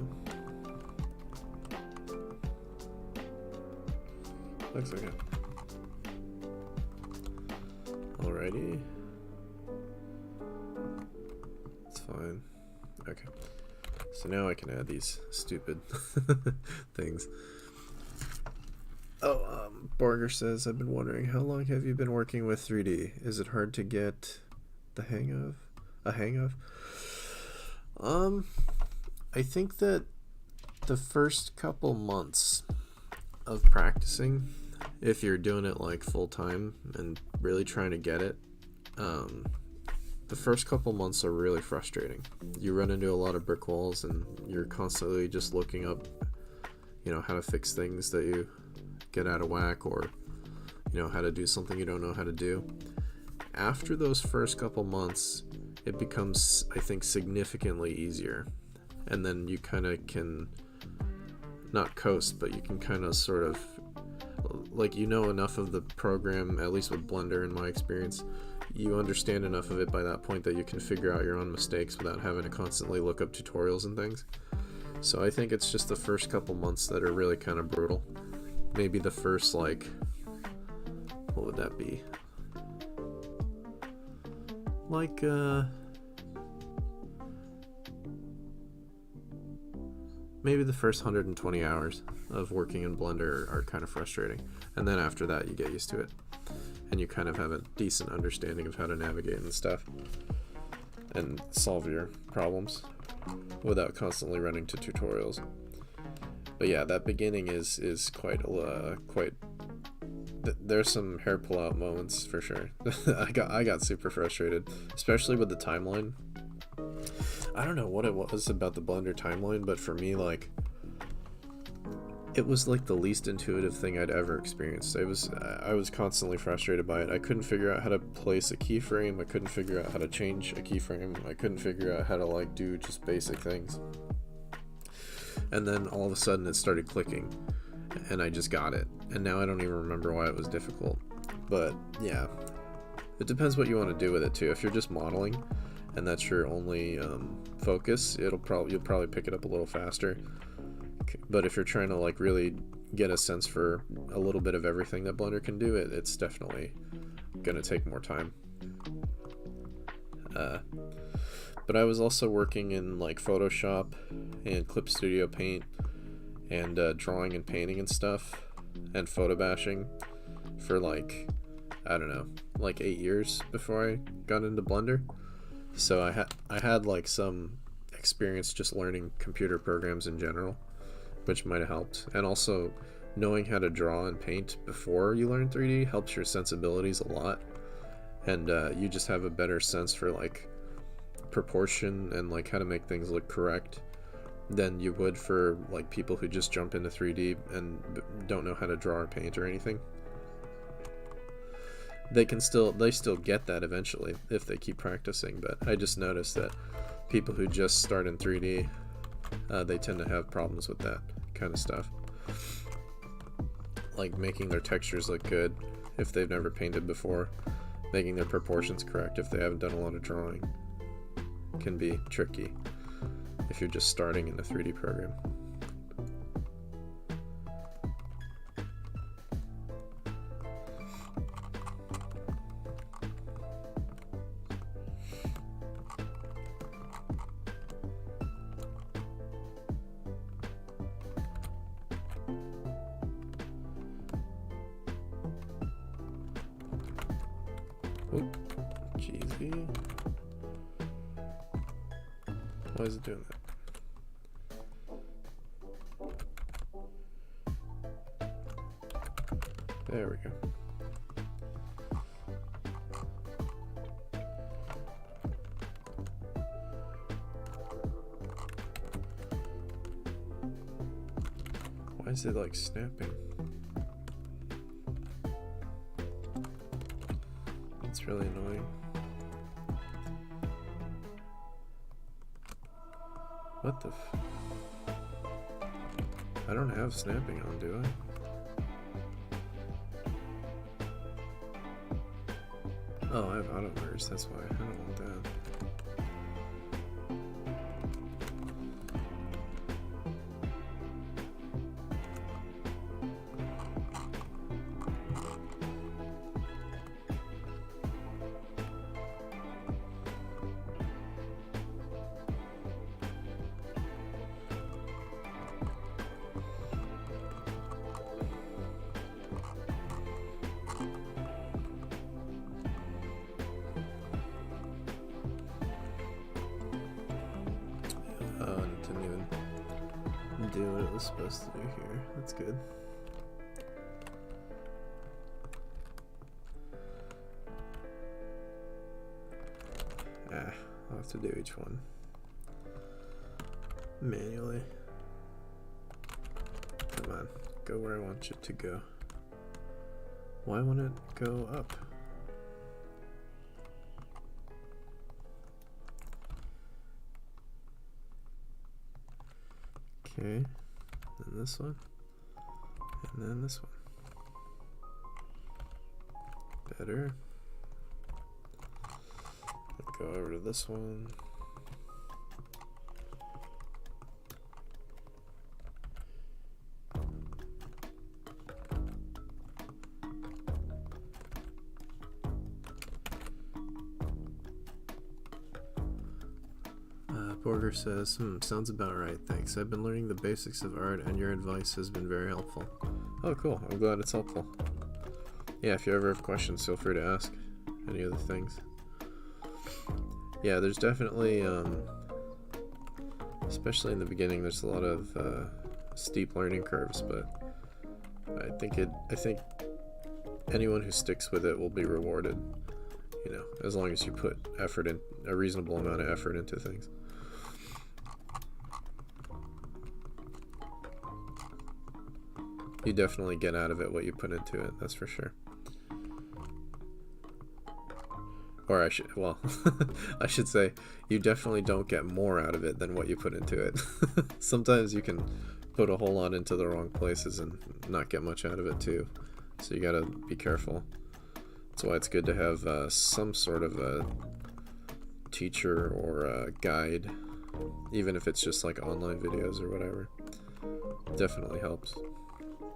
Looks like it. Alrighty. It's fine. Okay. So now I can add these stupid things. Oh, Borger says, I've been wondering, how long have you been working with 3D? Is it hard to get the hang of? I think that the first couple months of practicing, if you're doing it like full time and really trying to get it, the first couple months are really frustrating. You run into a lot of brick walls and you're constantly just looking up, you know, how to fix things that you get out of whack, or you know, how to do something you don't know how to do. After those first couple months, it becomes, I think, significantly easier, and then you kind of can not coast, but you can kind of sort of, like, you know enough of the program, at least with Blender in my experience, you understand enough of it by that point that you can figure out your own mistakes without having to constantly look up tutorials and things. So I think it's just the first couple months that are really kind of brutal. Maybe the first, like, what would that be? Like, maybe the first 120 hours of working in Blender are kind of frustrating. And then after that, you get used to it. And you kind of have a decent understanding of how to navigate and stuff. And solve your problems without constantly running to tutorials. But yeah, that beginning is quite there's some hair pull out moments for sure. I got super frustrated, especially with the timeline. I don't know what it was about the Blender timeline, but for me, like, it was like the least intuitive thing I'd ever experienced. I was constantly frustrated by it. I couldn't figure out how to place a keyframe. I couldn't figure out how to change a keyframe. I couldn't figure out how to like do just basic things. And then all of a sudden it started clicking and I just got it. And now I don't even remember why it was difficult. But yeah, it depends what you want to do with it too. If you're just modeling and that's your only focus, you'll probably pick it up a little faster. But if you're trying to like really get a sense for a little bit of everything that Blender can do, it's definitely gonna take more time. But I was also working in like Photoshop and Clip Studio Paint and drawing and painting and stuff and photo bashing for like, I don't know, like 8 years before I got into Blender. So I had like some experience just learning computer programs in general, which might have helped. And also knowing how to draw and paint before you learn 3D helps your sensibilities a lot. And you just have a better sense for like proportion and like how to make things look correct than you would for like people who just jump into 3D and don't know how to draw or paint or anything. They still get that eventually if they keep practicing, but I just noticed that people who just start in 3D, they tend to have problems with that kind of stuff. Like making their textures look good if they've never painted before, making their proportions correct if they haven't done a lot of drawing can be tricky if you're just starting in a 3D program. Oh, jeez. Why is it doing that? There we go. Why is it like snapping? It's really annoying. What the I don't have snapping on, do I? Oh, I have auto merge, that's why. I don't want that. Oh, and it didn't even do what it was supposed to do here. That's good. I'll have to do each one manually. Come on, go where I want you to go. Why won't it go up? Okay, then this one, and then this one. Better. Go over to this one. Borger says, sounds about right, thanks. I've been learning the basics of art and your advice has been very helpful. Oh, cool. I'm glad it's helpful. Yeah, if you ever have questions, feel free to ask any other things. Yeah, there's definitely, especially in the beginning, there's a lot of steep learning curves, but I think anyone who sticks with it will be rewarded, you know, as long as you put effort in, a reasonable amount of effort into things. you definitely get out of it what you put into it, that's for sure. Or I should, well, I should say, you definitely don't get more out of it than what you put into it. Sometimes you can put a whole lot into the wrong places and not get much out of it too. So you gotta be careful. That's why it's good to have some sort of a teacher or a guide, even if it's just like online videos or whatever. Definitely helps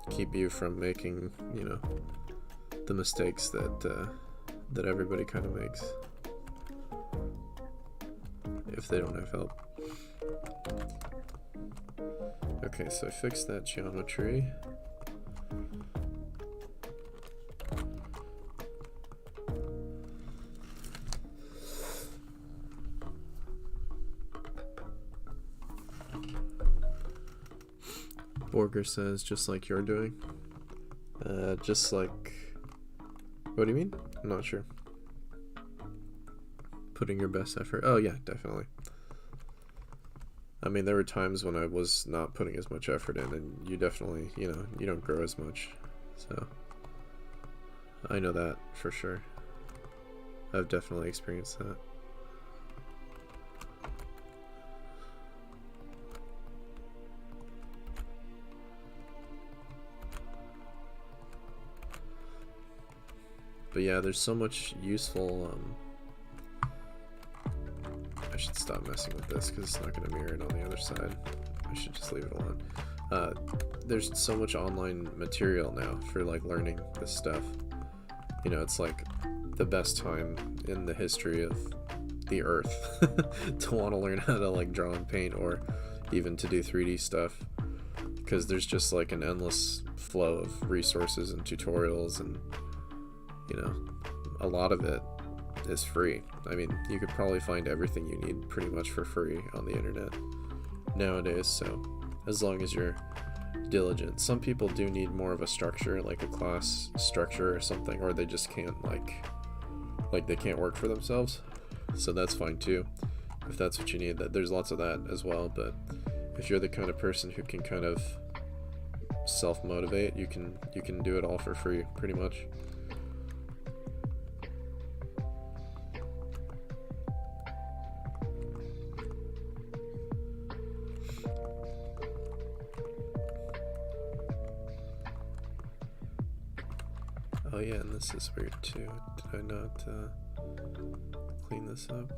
keep you from making, you know, the mistakes that that everybody kind of makes if they don't have help. Okay, so I fixed that geometry. Borger says, just like you're doing. Just like... What do you mean? I'm not sure. Putting your best effort. Oh yeah, definitely. I mean, there were times when I was not putting as much effort in, and you definitely, you know, you don't grow as much. So I know that for sure. I've definitely experienced that. But yeah, there's so much useful, I should stop messing with this because it's not going to mirror it on the other side. I should just leave it alone. There's so much online material now for like learning this stuff. You know, it's like the best time in the history of the earth to want to learn how to like draw and paint, or even to do 3D stuff, because there's just like an endless flow of resources and tutorials, and you know, a lot of it is free. I mean, you could probably find everything you need pretty much for free on the internet nowadays, so as long as you're diligent. Some people do need more of a structure, like a class structure or something, or they just can't like they can't work for themselves, so that's fine too if that's what you need. That there's lots of that as well, but if you're the kind of person who can kind of self-motivate, you can do it all for free pretty much. Oh yeah, and this is weird too. Did I not clean this up?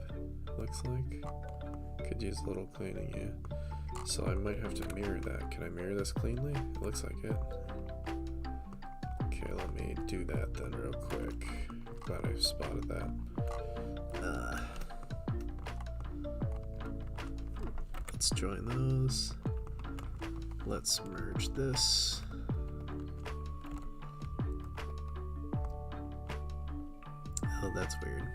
Looks like. Could use a little cleaning, yeah. So I might have to mirror that. Can I mirror this cleanly? It looks like it. Okay, let me do that then real quick. Glad I spotted that. Let's join those. Let's merge this. Oh, that's weird.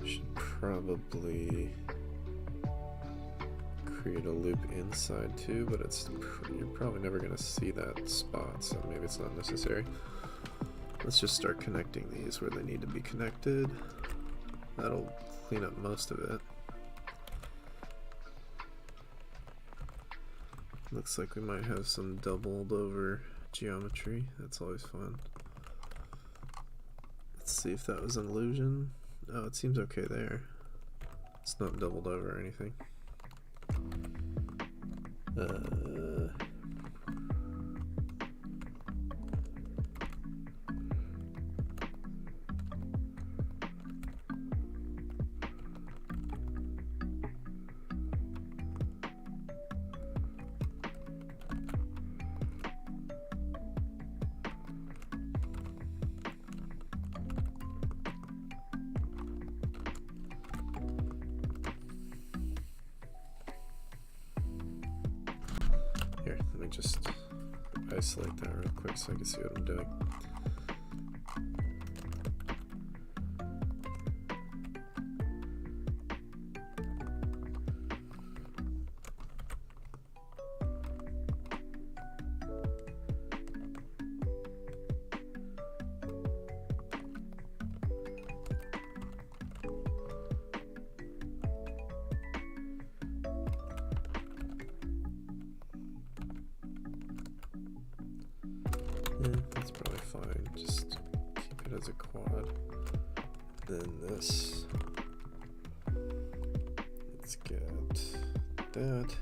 Should probably create a loop inside too, but you're probably never going to see that spot, so maybe it's not necessary. Let's just start connecting these where they need to be connected. That'll clean up most of it. Looks like we might have some doubled over geometry. That's always fun. Let's see if that was an illusion. Oh, it seems okay there. It's not doubled over or anything. Here, let me just isolate that real quick so I can see what I'm doing. That's probably fine. Just keep it as a quad. Then this. Let's get that.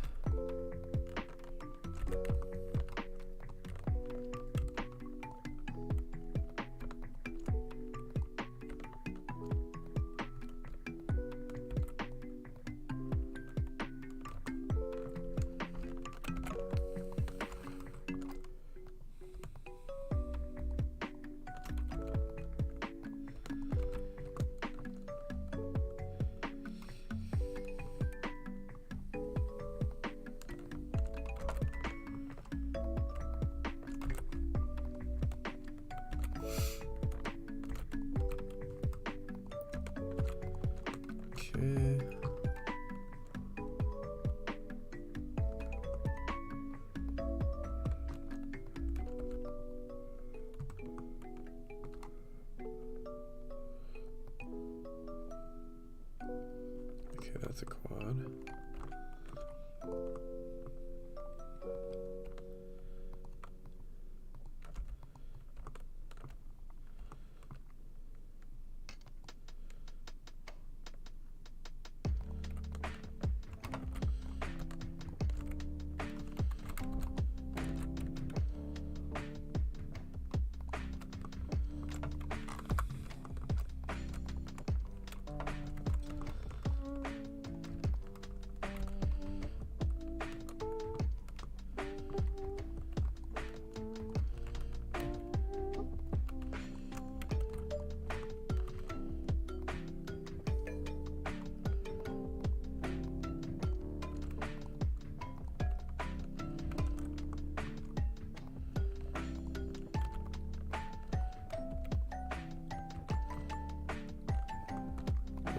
Okay, that's a quad.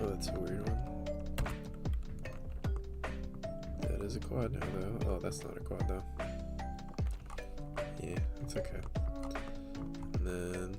Oh, that's a weird one. That is a quad now, though. Oh, that's not a quad, though. Yeah, it's okay. And then...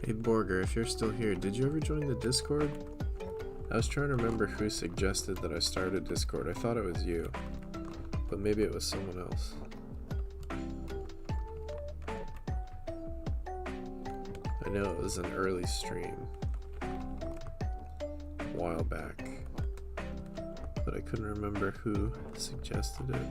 Hey Borger, if you're still here, did you ever join the Discord? I was trying to remember who suggested that I start a Discord. I thought it was you, but maybe it was someone else. I know it was an early stream a while back, but I couldn't remember who suggested it.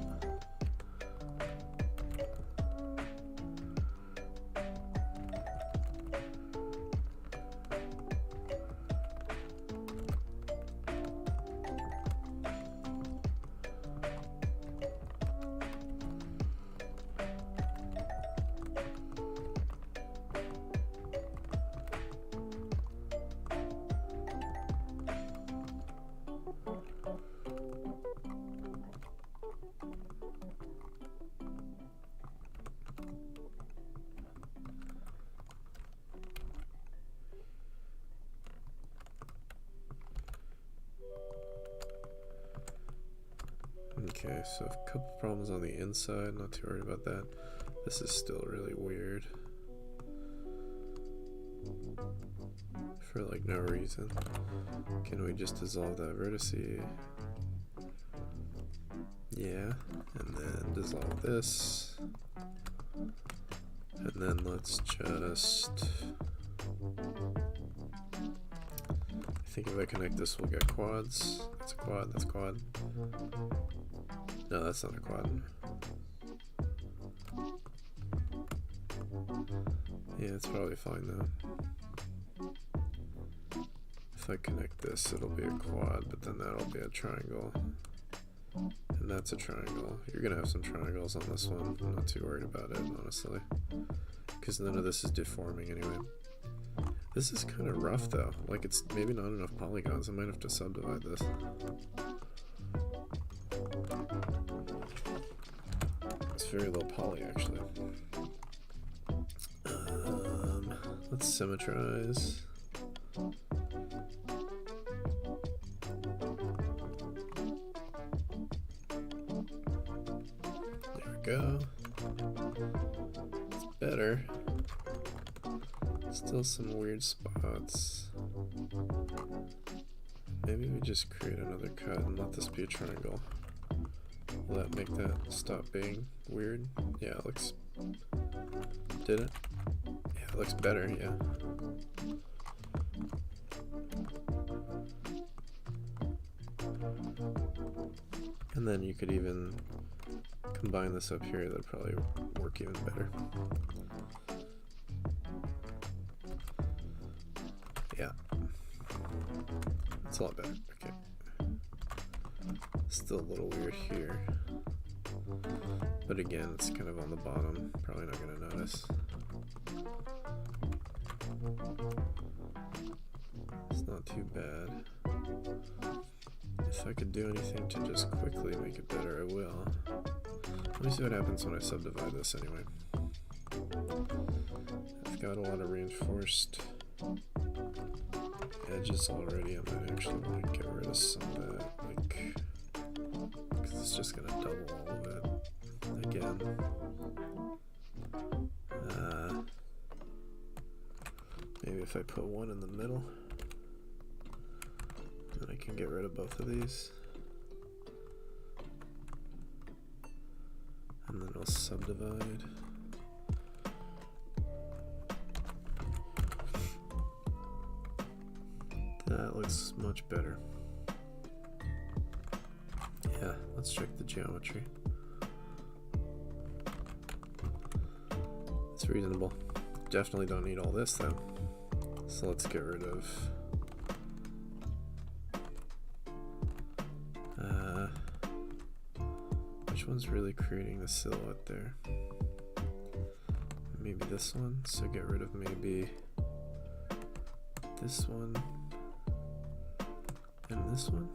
Okay, so a couple problems on the inside, not too worried about that. This is still really weird. For like no reason. Can we just dissolve that vertex? Yeah, and then dissolve this. And then let's just... I think if I connect this, we'll get quads. That's a quad, that's a quad. No, that's not a quad. Yeah, it's probably fine though. If I connect this, it'll be a quad, but then that'll be a triangle. And that's a triangle. You're gonna have some triangles on this one. I'm not too worried about it, honestly. Because none of this is deforming anyway. This is kind of rough though. Like, it's maybe not enough polygons. I might have to subdivide this. very low poly actually. Let's symmetrize. There we go. It's better. Still some weird spots. Maybe we just create another cut and let this be a triangle. Will that make that stop being weird? Yeah, it looks... Did it? Yeah, it looks better, yeah. And then you could even combine this up here, that'd probably work even better. Yeah. It's a lot better. Okay. Still a little weird here. But again, it's kind of on the bottom. Probably not going to notice. It's not too bad. If I could do anything to just quickly make it better, I will. Let me see what happens when I subdivide this anyway. I've got a lot of reinforced edges already. I might actually want to get rid of some of that, like, because it's just going to double all of it again. Maybe if I put one in the middle, then I can get rid of both of these. And then I'll subdivide. That looks much better. Yeah, let's check the geometry. It's reasonable. Definitely don't need all this though. So let's get rid of which one's really creating the silhouette there? Maybe this one, so get rid of maybe this one and this one.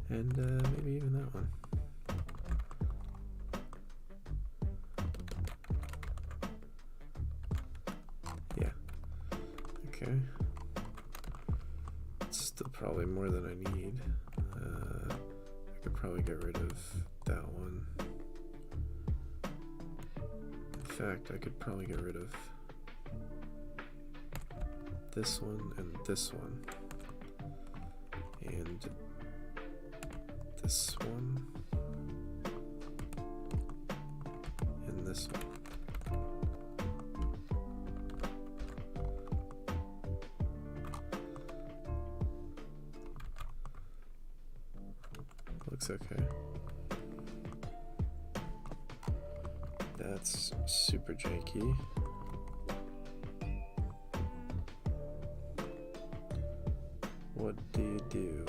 And maybe even that one. Yeah. Okay. It's still probably more than I need. I could probably get rid of that one. In fact, I could probably get rid of this one and this one. And this one and this one. Looks okay. That's super janky. What do you do?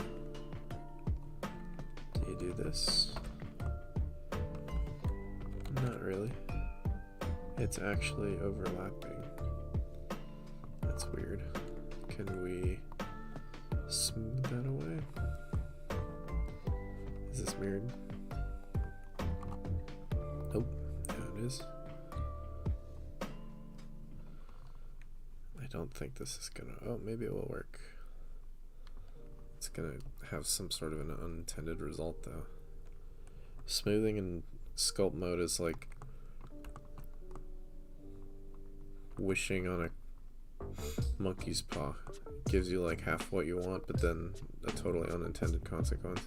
Do you do this? Not really. It's actually overlapping. That's weird. Can we smooth that away? Is this mirrored? Nope. Yeah, it is. I don't think this is gonna... Oh, maybe it will work. It's gonna have some sort of an unintended result though. Smoothing in sculpt mode is like wishing on a monkey's paw. It gives you like half what you want, but then a totally unintended consequence.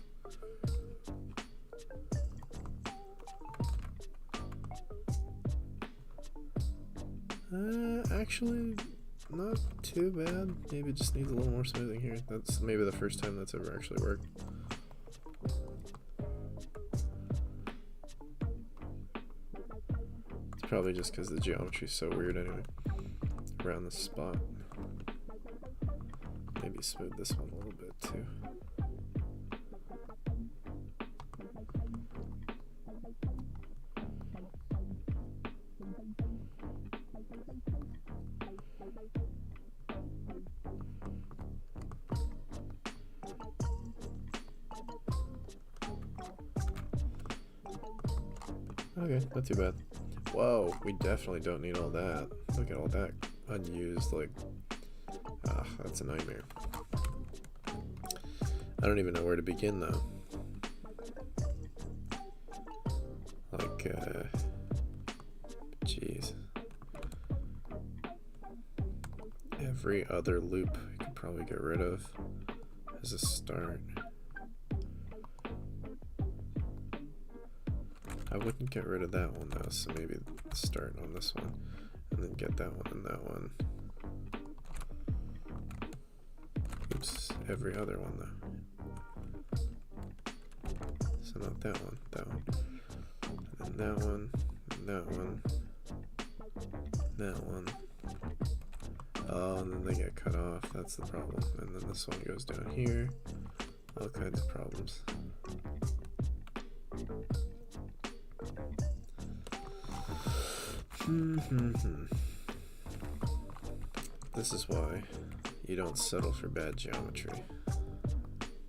Actually, not too bad. Maybe it just needs a little more smoothing here. That's maybe the first time that's ever actually worked. It's probably just because the geometry is so weird anyway. Around this spot. Maybe smooth this one a little bit too. Okay, not too bad. Whoa, we definitely don't need all that. Look at all that unused, like, that's a nightmare. I don't even know where to begin, though. Like, jeez. Every other loop I could probably get rid of as a start. I wouldn't get rid of that one though, so maybe start on this one and then get that one and that one. Oops, every other one though. So not that one, that one. And then that one, and that one, that one. Oh, and then they get cut off, that's the problem. And then this one goes down here. All kinds of problems. This is why you don't settle for bad geometry.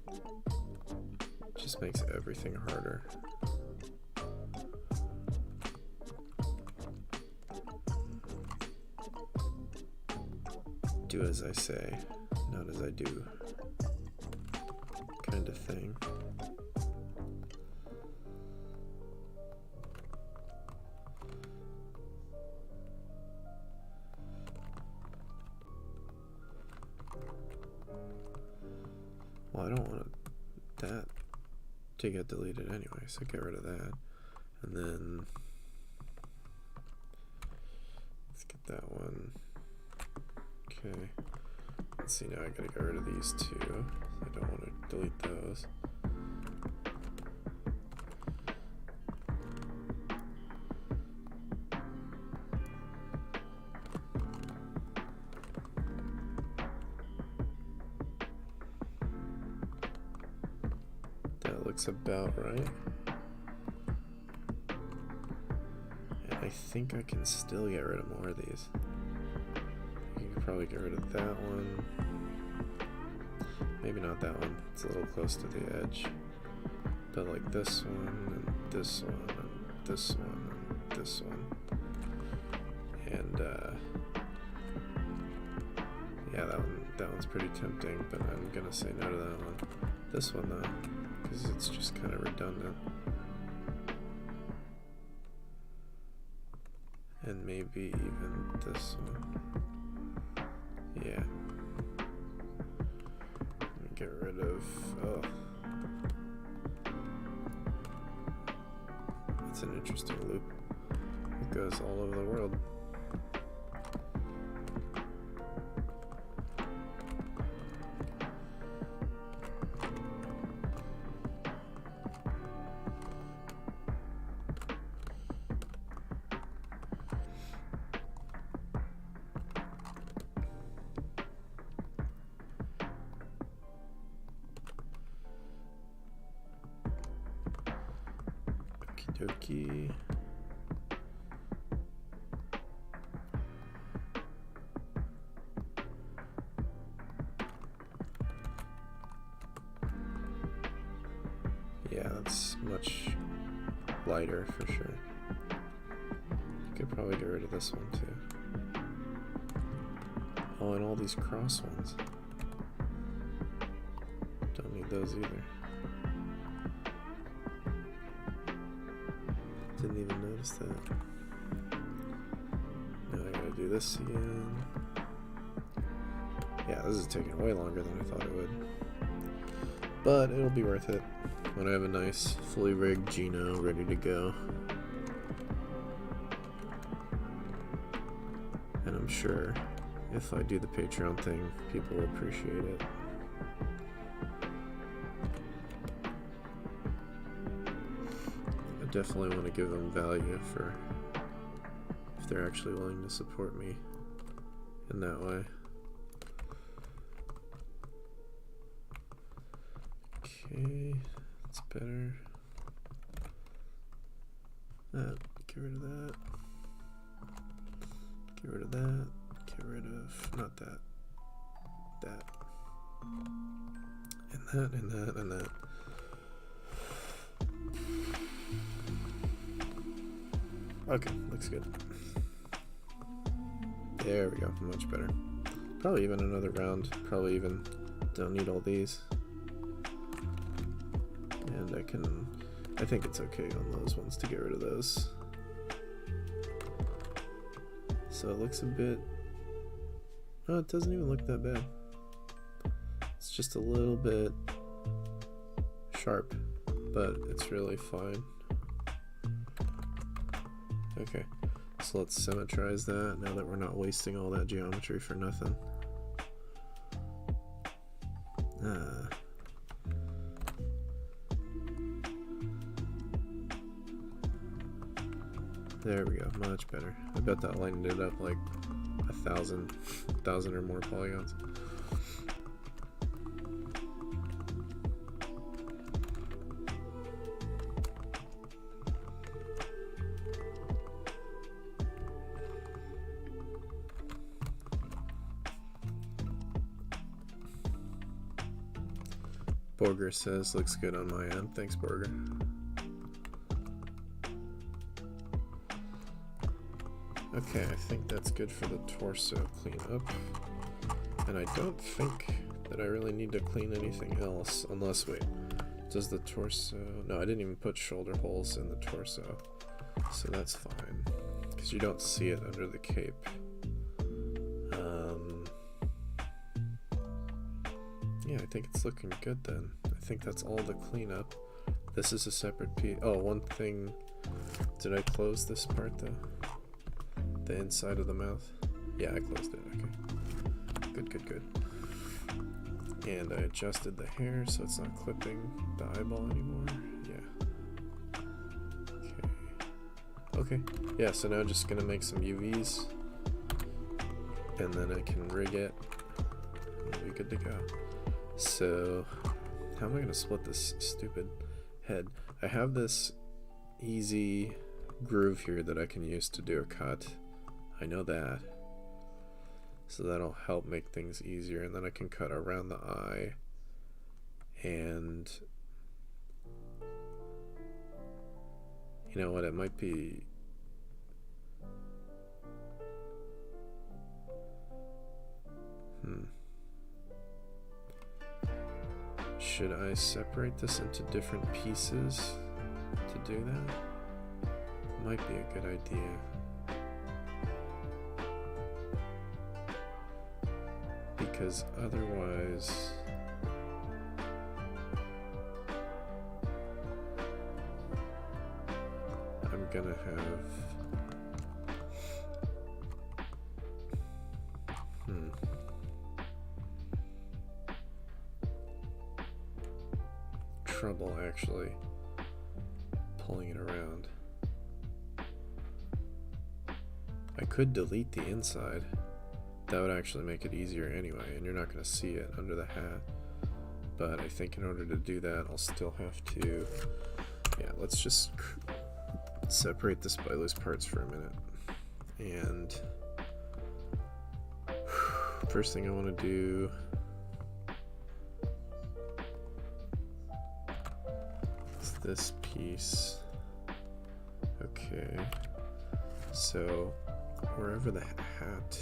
It just makes everything harder. Do as I say, not as I do, kind of thing. Well, I don't want that to get deleted anyway, so get rid of that. And then let's get that one. Okay. Let's see, now I gotta get rid of these two. I don't want to delete those. That looks about right. And I think I can still get rid of more of these. You can probably get rid of that one. Maybe not that one. It's a little close to the edge. But like this one, and this one, and this one, and this one. And yeah, that one's pretty tempting, but I'm gonna say no to that one. This one though, because it's just kind of redundant. And maybe even this one. Yeah. Get rid of, oh. That's an interesting loop. It goes all over the world. Okie dokie. Yeah, that's much lighter for sure. You could probably get rid of this one too. Oh, and all these cross ones. Don't need those either. Didn't even notice that. Now I gotta do this again. Yeah, this is taking way longer than I thought it would. But it'll be worth it when I have a nice, fully rigged GENO ready to go. And I'm sure if I do the Patreon thing, people will appreciate it. I definitely want to give them value for if they're actually willing to support me in that way. Okay, that's better. That, get rid of that. Get rid of that. Get rid of, not that. That. And that, and that, and that. Okay, looks good. There we go, much better. Probably even another round. Probably even don't need all these. And I think it's okay on those ones to get rid of those. So it looks a bit, oh, it doesn't even look that bad. It's just a little bit sharp, but it's really fine. Okay, so let's symmetrize that now that we're not wasting all that geometry for nothing. There we go, much better. I bet that lightened it up like 1,000 or more polygons. Borger says looks good on my end. Thanks, Borger. Okay, I think that's good for the torso cleanup. And I don't think that I really need to clean anything else, unless, wait, does the torso, no, I didn't even put shoulder holes in the torso, so that's fine, because you don't see it under the cape. Yeah, I think it's looking good then. I think that's all the cleanup. This is a separate piece. Oh, one thing, did I close this part though? The inside of the mouth? Yeah, I closed it, okay. Good, good, good. And I adjusted the hair so it's not clipping the eyeball anymore. Yeah. Okay. Okay. Yeah, so now I'm just gonna make some UVs. And then I can rig it. And we'll be good to go. So, how am I gonna split this stupid head? I have this easy groove here that I can use to do a cut. I know that. So that'll help make things easier, and then I can cut around the eye. And you know what, it might be should I separate this into different pieces to do that? Might be a good idea. Because otherwise I'm gonna have trouble actually pulling it around. I could delete the inside. That would actually make it easier anyway, and you're not going to see it under the hat. But I think in order to do that, I'll still have to, yeah, let's just separate this by loose parts for a minute. And first thing I want to do is this piece. Okay, so wherever the hat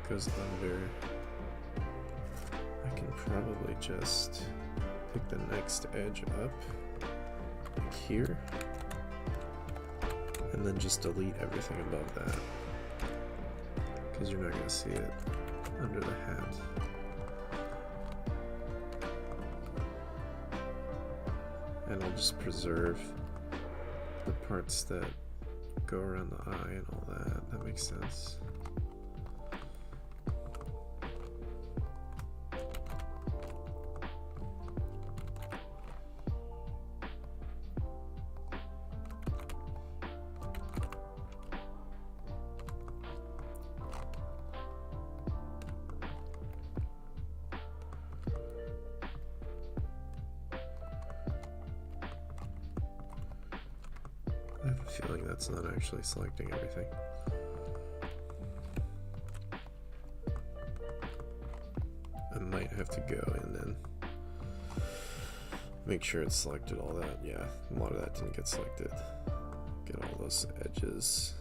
goes under, I can probably just pick the next edge up like here and then just delete everything above that, because you're not going to see it under the hat. And I'll just preserve the parts that go around the eye and all that. That makes sense. I have a feeling that's not actually selecting everything. I might have to go and then make sure it's selected all that. Yeah, a lot of that didn't get selected. Get all those edges.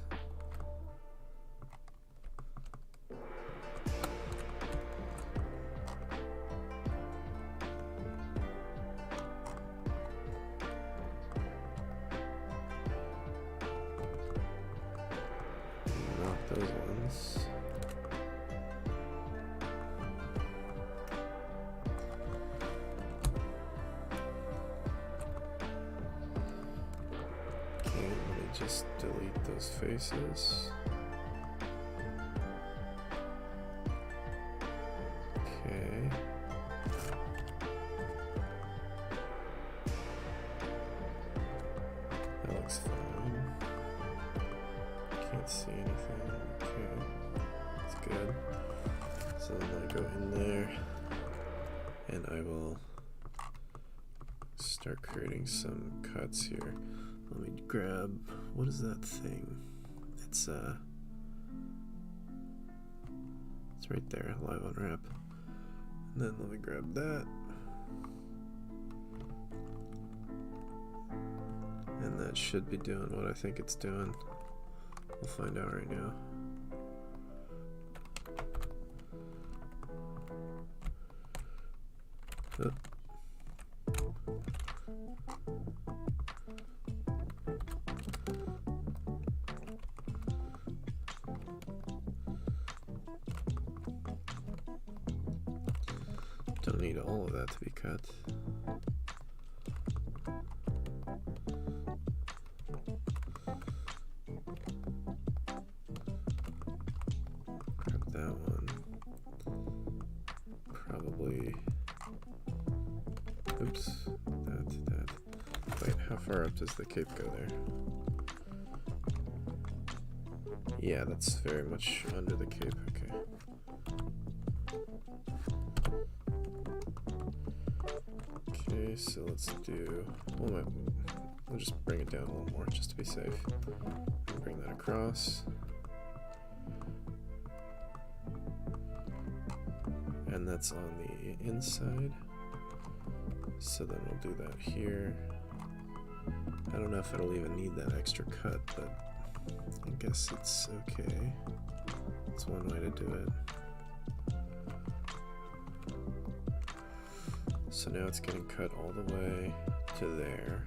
Not those ones. Just delete those faces. Okay. That looks fine. Can't see anything. Okay. That's good. So then I go in there and I will start creating some cuts here. Let me grab, what is that thing? It's right there, live unwrap. And then let me grab that. And that should be doing what I think it's doing. We'll find out right now. Oh. Don't need all of that to be cut. Grab that one. Probably. Oops. That. Wait, how far up does the cape go there? Yeah, that's very much under the cape. Okay. Okay, so let's do, we'll just bring it down a little more just to be safe. Bring that across. And that's on the inside. So then we'll do that here. I don't know if it'll even need that extra cut, but I guess it's okay. It's one way to do it. So now it's getting cut all the way to there.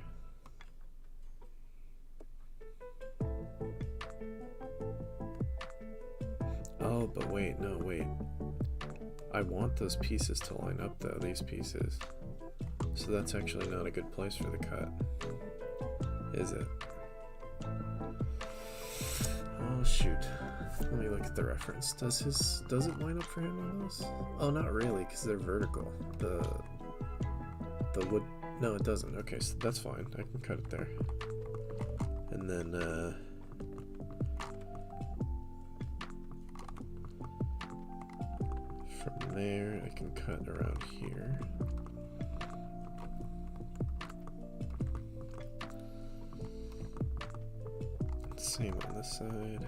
Oh, but wait, no, wait. I want those pieces to line up though, these pieces. So that's actually not a good place for the cut, is it? Oh shoot. Let me look at the reference. Does it line up for him on those? Oh, not really, because they're vertical. The wood, no, it doesn't. Okay, so that's fine. I can cut it there. And then from there I can cut around here. Same on this side.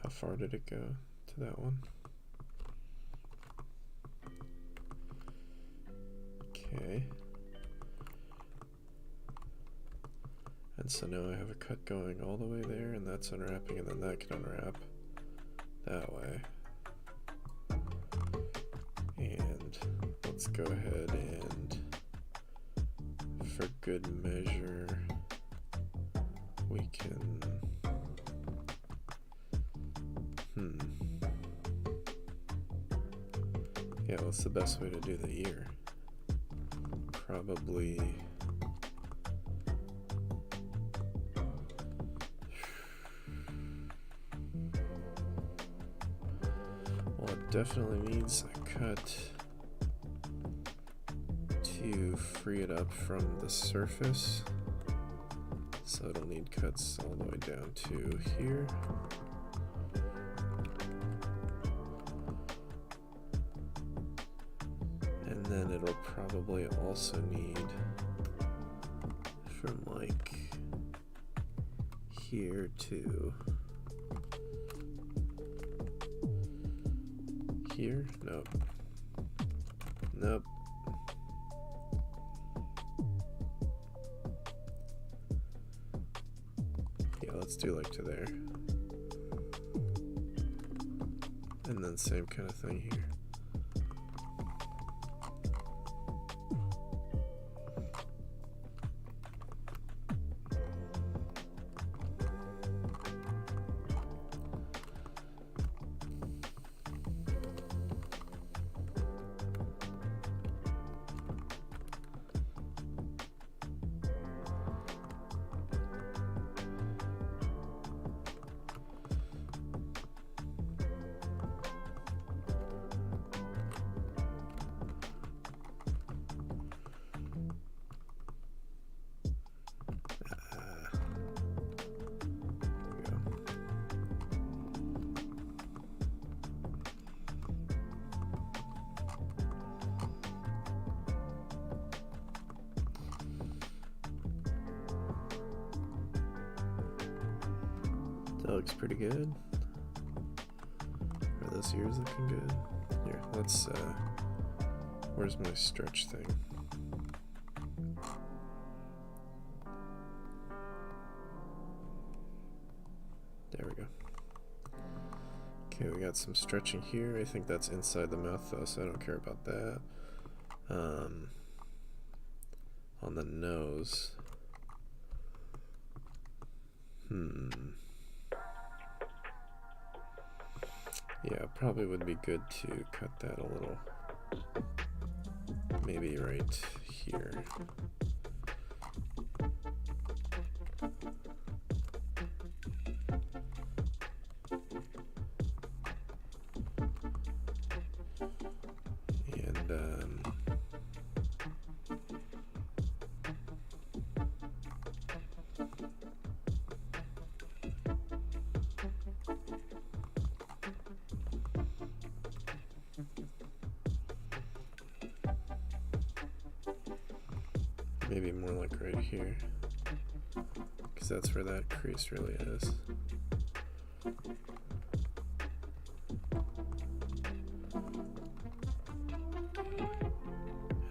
How far did it go to that one? Okay. And so now I have a cut going all the way there, and that's unwrapping, and then that can unwrap that way. And let's go ahead and, for good measure, we can, yeah, what's the best way to do the ear? Probably well, it definitely needs a cut to free it up from the surface, so it'll need cuts all the way down to here. And then it'll probably also need from like here to here. Nope. let's do like to there. And then same kind of thing here. That looks pretty good. Are those ears looking good? Here, let's, where's my stretch thing? There we go. Okay, we got some stretching here. I think that's inside the mouth though, so I don't care about that. On the nose. Yeah, probably would be good to cut that a little. Maybe right here. And maybe more like right here, because that's where that crease really is.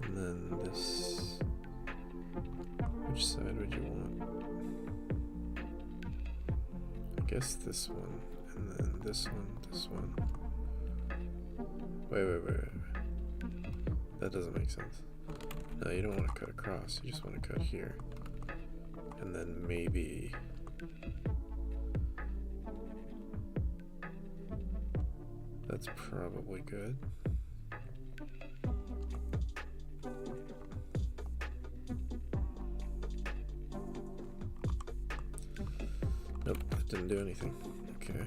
And then this, which side would you want? I guess this one, and then this one, this one. Wait. That doesn't make sense. No, you don't want to cut across, you just want to cut here. And then maybe that's probably good. Nope, that didn't do anything. Okay.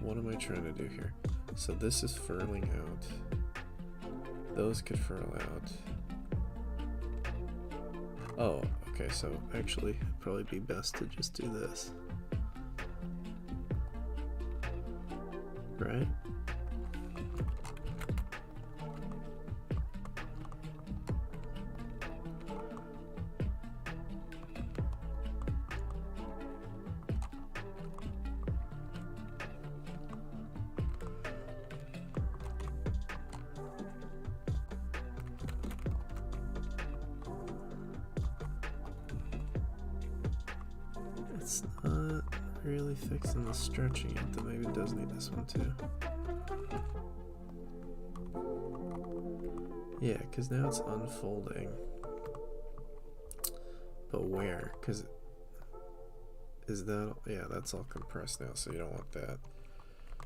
What am I trying to do here? So this is furling out. Those could furl out. Oh, okay, so actually it'd probably be best to just do this. Right? It's not really fixing the stretching yet, though maybe it does need this one too. Yeah, because now it's unfolding. But where? Because is that, yeah, that's all compressed now, so you don't want that.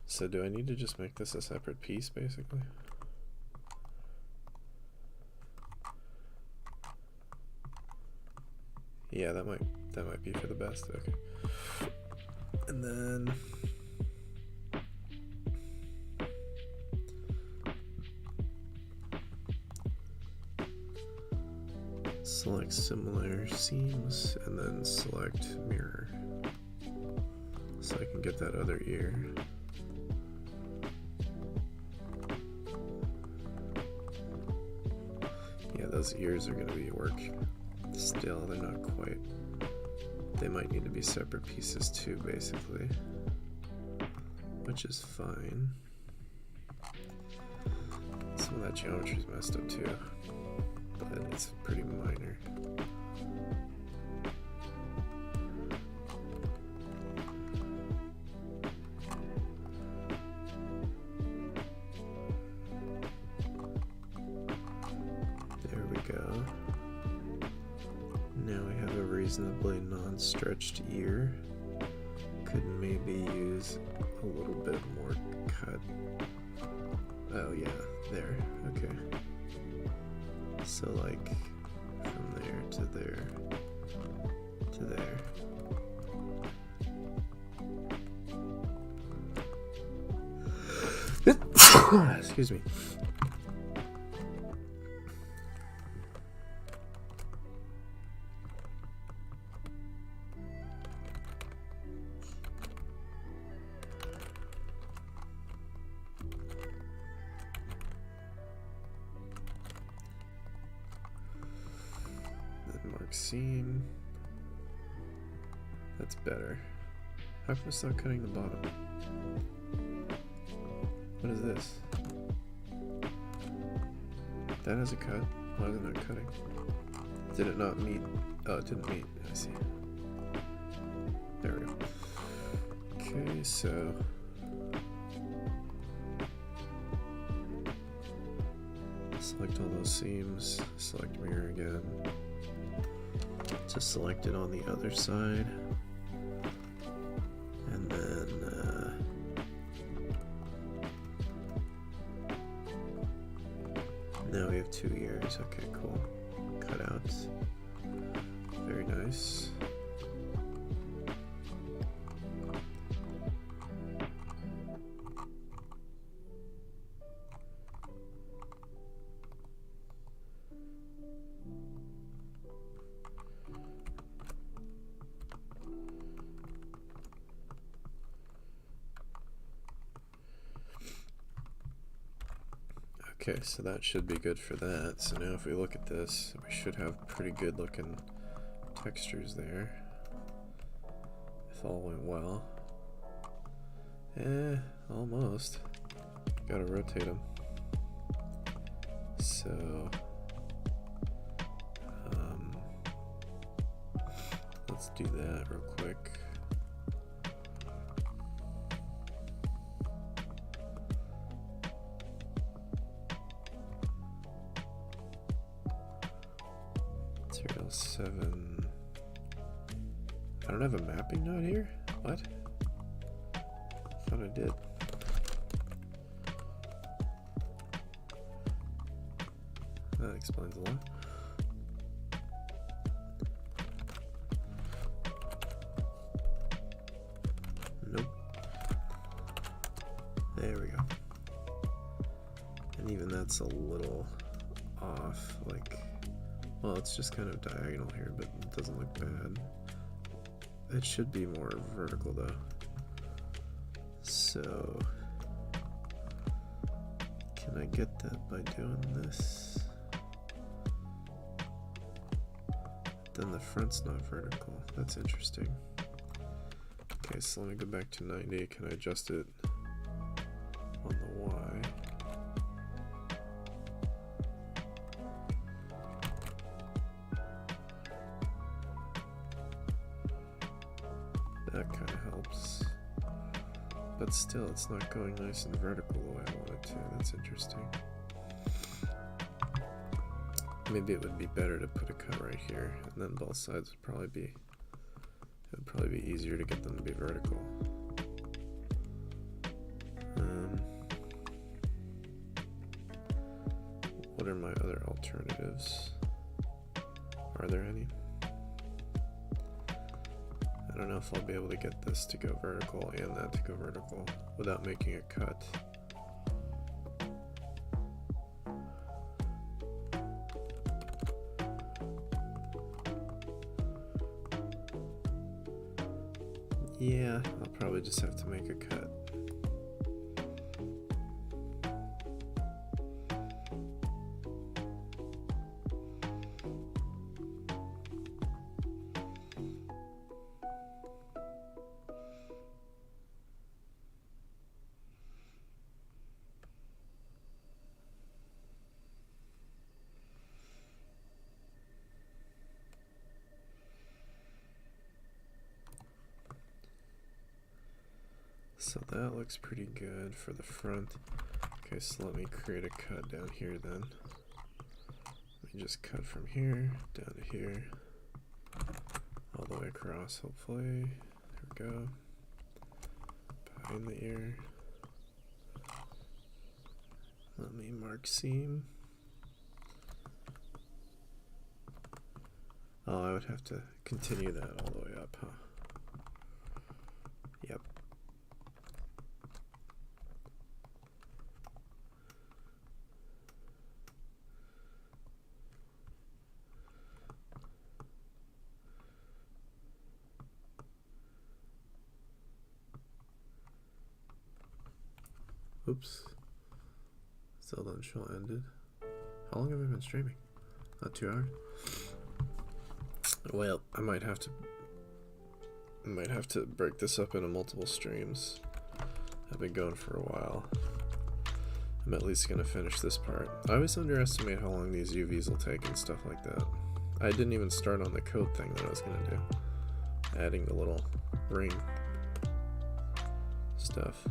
So do I need to just make this a separate piece, basically? Yeah, that might be for the best. Okay. And then select similar seams and then select mirror so I can get that other ear. Yeah, those ears are going to be work still. They're not quite. They might need to be separate pieces too, basically, which is fine. Some of that geometry's messed up too, but it's pretty minor. reasonably non-stretched ear. Could maybe use a little bit more cut. Oh yeah, there, okay. So like from there to there to there. Excuse me. Then mark seam. That's better. How come it's not cutting the bottom? What is this? That has a cut. Why is it not cutting? Did it not meet? Oh, it didn't meet. I see. There we go. Okay, so select all those seams. Select mirror again. Just select it on the other side. And then now we have 2 ears. Okay, cool. Cut out. Very nice. Okay, so that should be good for that. So now if we look at this, we should have pretty good looking textures there. If all went well. Almost. Gotta rotate them. So, let's do that real quick. Material 7. I don't have a mapping node here? What? I thought I did. That explains a lot. Nope. There we go. And even that's a little off, like, well, it's just kind of diagonal here, but it doesn't look bad. It should be more vertical though. So, can I get that by doing this? Then the front's not vertical. That's interesting. Okay, so let me go back to 90. Can I adjust it on the Y? That kind of helps. But still, it's not going nice and vertical the way I want it to. That's interesting. Maybe it would be better to put a cut right here, and then both sides would probably be, it would probably be easier to get them to be vertical. What are my other alternatives? Are there any? I don't know if I'll be able to get this to go vertical and that to go vertical without making a cut. Yeah, I'll probably just have to make a cut. So that looks pretty good for the front. Okay, so let me create a cut down here then. Let me just cut from here down to here. all the way across, hopefully. There we go. Behind the ear. Let me mark seam. Oh, I would have to continue that all the way up, huh? Yep. Oops. Still done show ended. How long have I been streaming? Not 2 hours? Well, I might have to break this up into multiple streams. I've been going for a while. I'm at least gonna finish this part. I always underestimate how long these UVs will take and stuff like that. I didn't even start on the coat thing that I was gonna do. Adding the little ring stuff.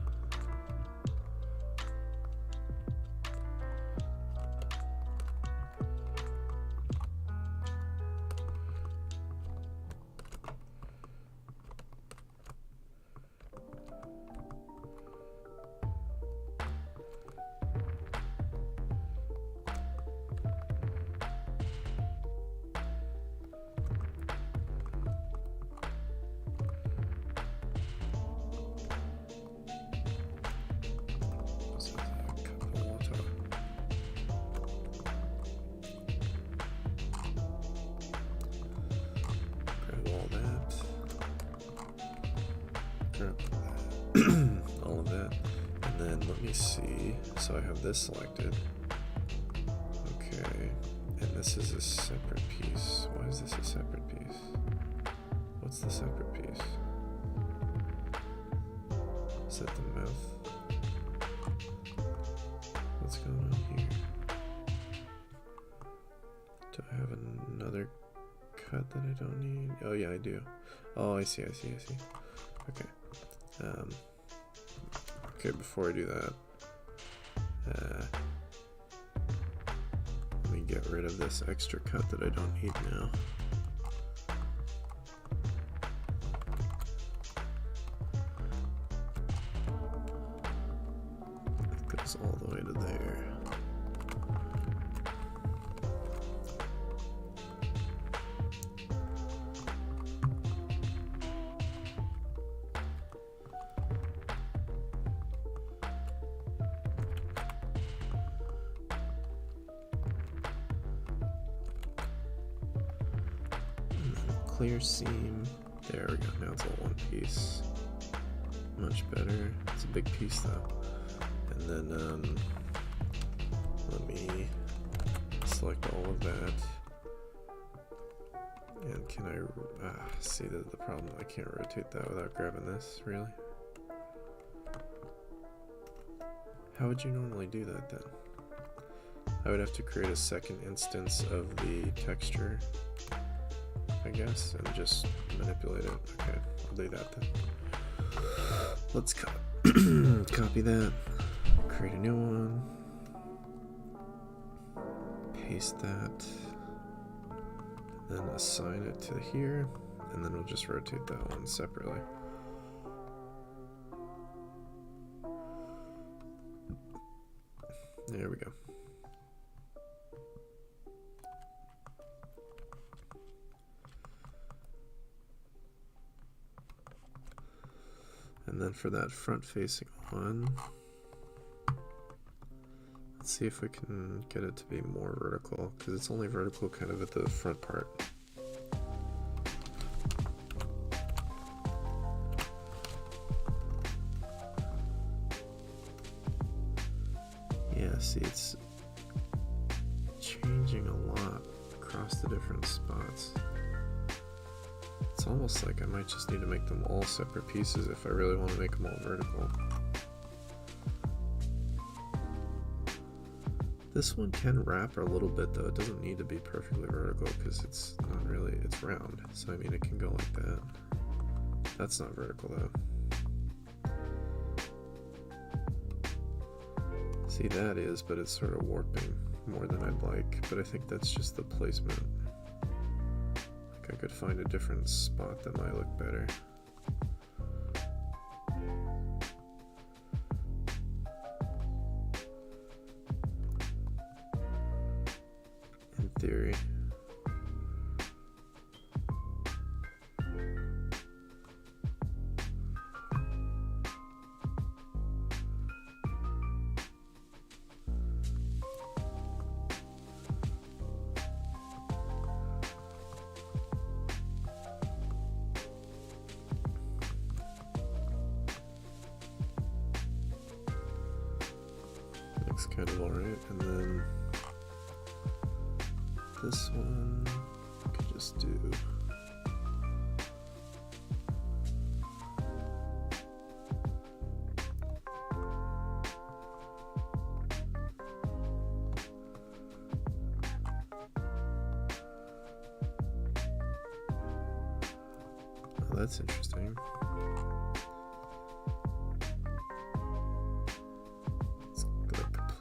All of that, and then let me see. So I have this selected. Okay, and this is a separate piece. Why is this a separate piece? What's the separate piece? Is that the mouth? What's going on here? Do I have another cut that I don't need? Oh yeah, I do. Oh, I see. Okay. Okay, before I do that, let me get rid of this extra cut that I don't need now. It goes all the way to there. Clear seam. There we go. Now it's all one piece. Much better. It's a big piece though. And then let me select all of that. And can I see the problem? I can't rotate that without grabbing this. Really? How would you normally do that then? I would have to create a second instance of the texture, I guess, and just manipulate it. Okay, I'll do that then. Let's copy that, create a new one, paste that, then assign it to here, and then we'll just rotate that one separately. There we go. And then for that front facing one, let's see if we can get it to be more vertical, because it's only vertical kind of at the front part. Yeah, see, it's changing a lot across the different spots. It's almost like I might just need to make them all separate pieces if I really want to make them all vertical. This one can wrap a little bit though. It doesn't need to be perfectly vertical because it's not really, it's round. So I mean it can go like that. That's not vertical though. See, that is, but it's sort of warping more than I'd like. But I think that's just the placement. Like I could find a different spot that might look better. In theory. Looks kind of alright, and then this one I could just do oh, that's interesting.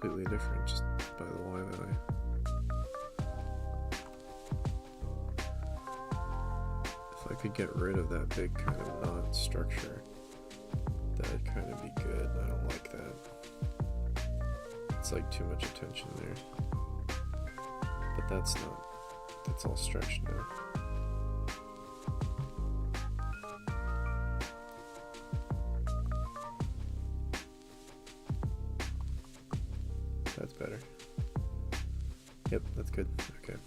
Completely different just by the Y value. If I could get rid of that big kind of knot structure, that'd kind of be good. I don't like that. It's like too much attention there. But that's all stretched now. That's better. Yep, that's good. Okay.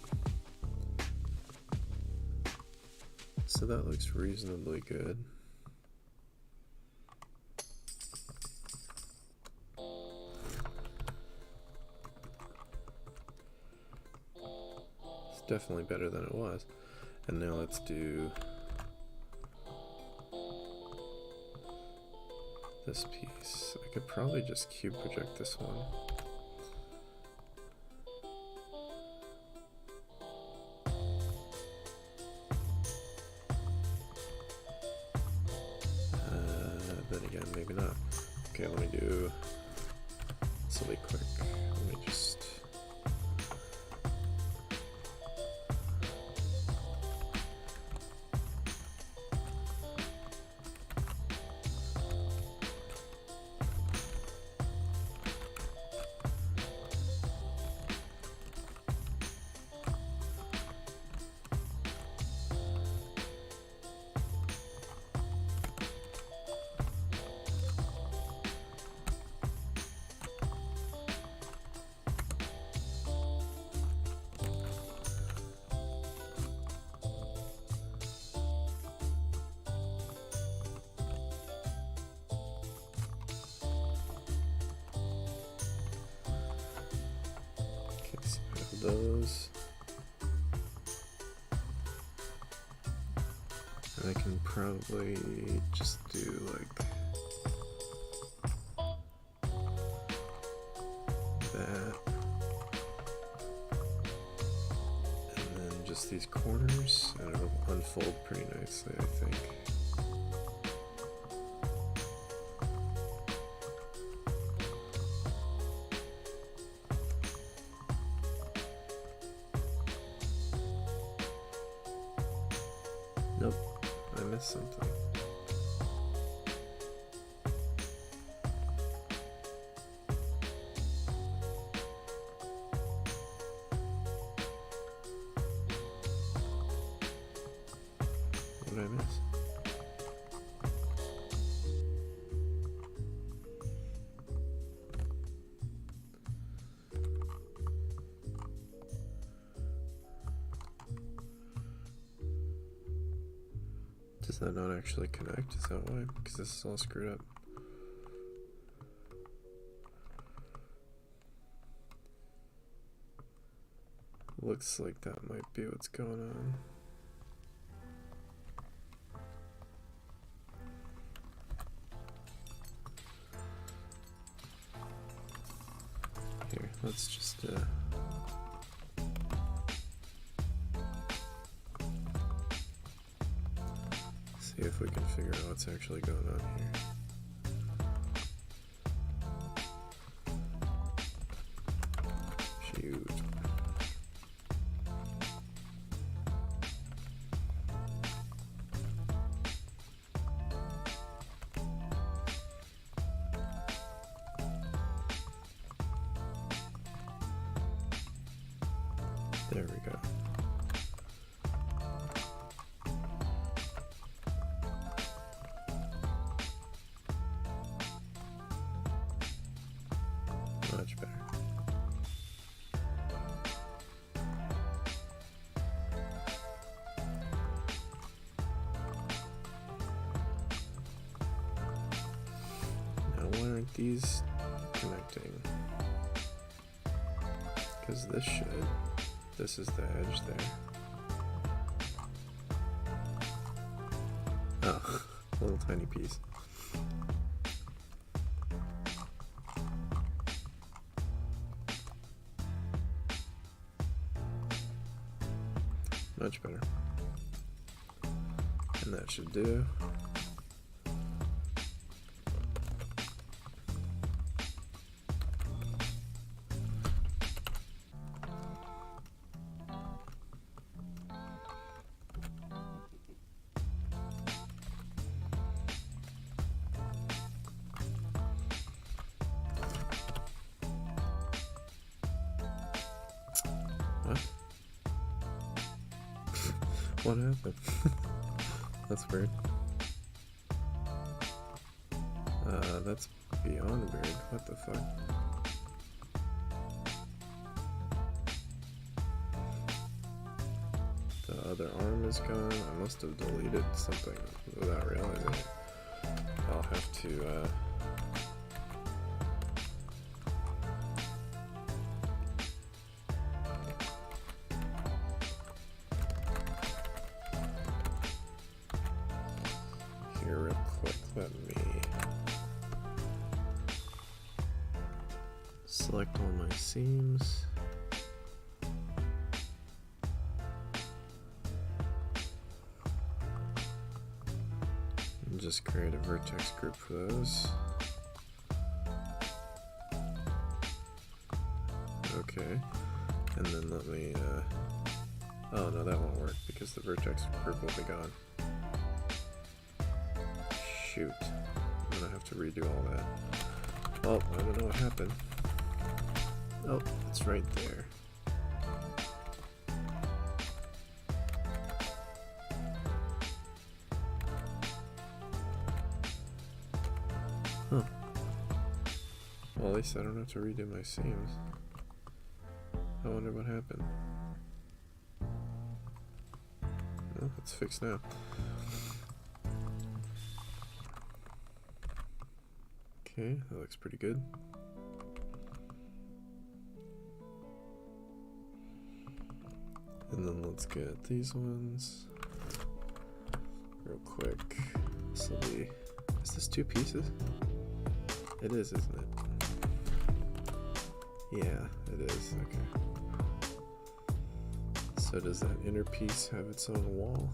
So that looks reasonably good. It's definitely better than it was. And now let's do this piece. I could probably just cube project this one. Then again, maybe not. Okay, let me do this will be quick. Let me just those. And I can probably just do like that. And then just these corners, and it'll unfold pretty nicely, I think. Nope, I missed something. What did I miss? Does that not actually connect? Is that why? Because this is all screwed up. Looks like that might be what's going on. Here, let's just see if we can figure out what's actually going on here. Shoot. There we go. Much better. Now, why aren't these connecting? Because this should. This is the edge there. Oh, a little tiny piece. Much better. And that should do. What? What happened? That's weird. That's beyond weird. What the fuck? The other arm is gone. I must have deleted something without realizing it. I'll have to, here real quick, let me select all my seams. And just create a vertex group for those. Okay, and then let me, oh no, that won't work because the vertex group will be gone. Shoot, I'm gonna have to redo all that. Oh, I don't know what happened. Oh, it's right there. Huh. Well, at least I don't have to redo my seams. I wonder what happened. Well, it's fixed now. Okay, that looks pretty good. And then let's get these ones real quick. This will be, is this 2 pieces? It is, isn't it? Yeah, it is, okay. So does that inner piece have its own wall?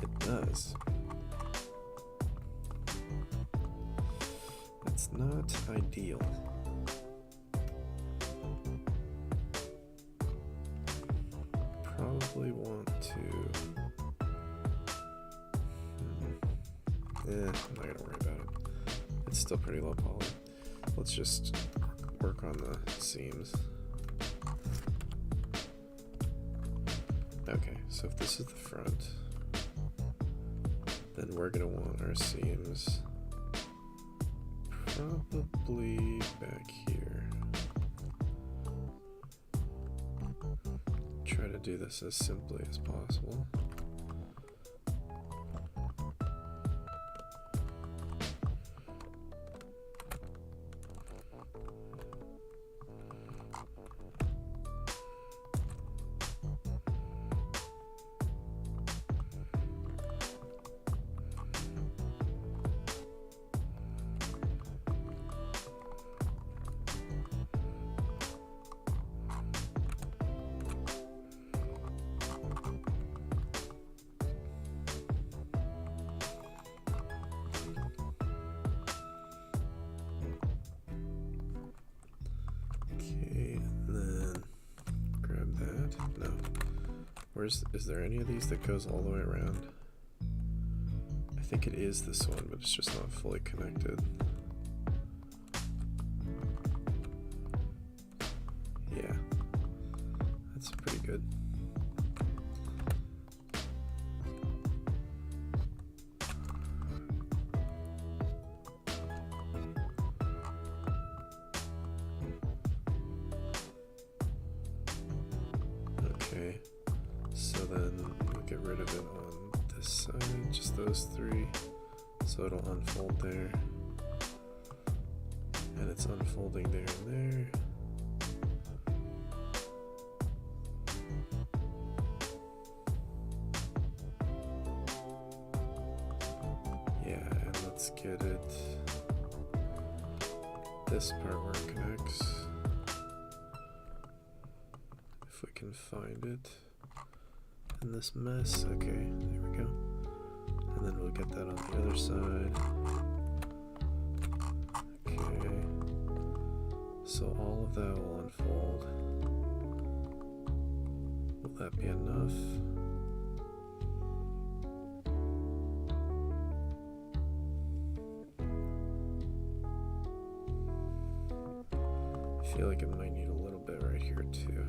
It does. That's not ideal. Probably want to... I'm not gonna worry about it. It's still pretty low poly. Let's just work on the seams. Okay, so if this is the front, then we're gonna want our seams probably back here. Try to do this as simply as possible. Is there any of these that goes all the way around? I think it is this one, but it's just not fully connected. Yeah, good. Okay, so then we'll get rid of it on this side, just those three, so it'll unfold there, and it's unfolding there and there. Yeah, and let's get it this part where it connects. If we can find it in this mess. Okay, there we go. And then we'll get that on the other side. Okay. So all of that will unfold. Will that be enough? I feel like it might need a little bit right here too.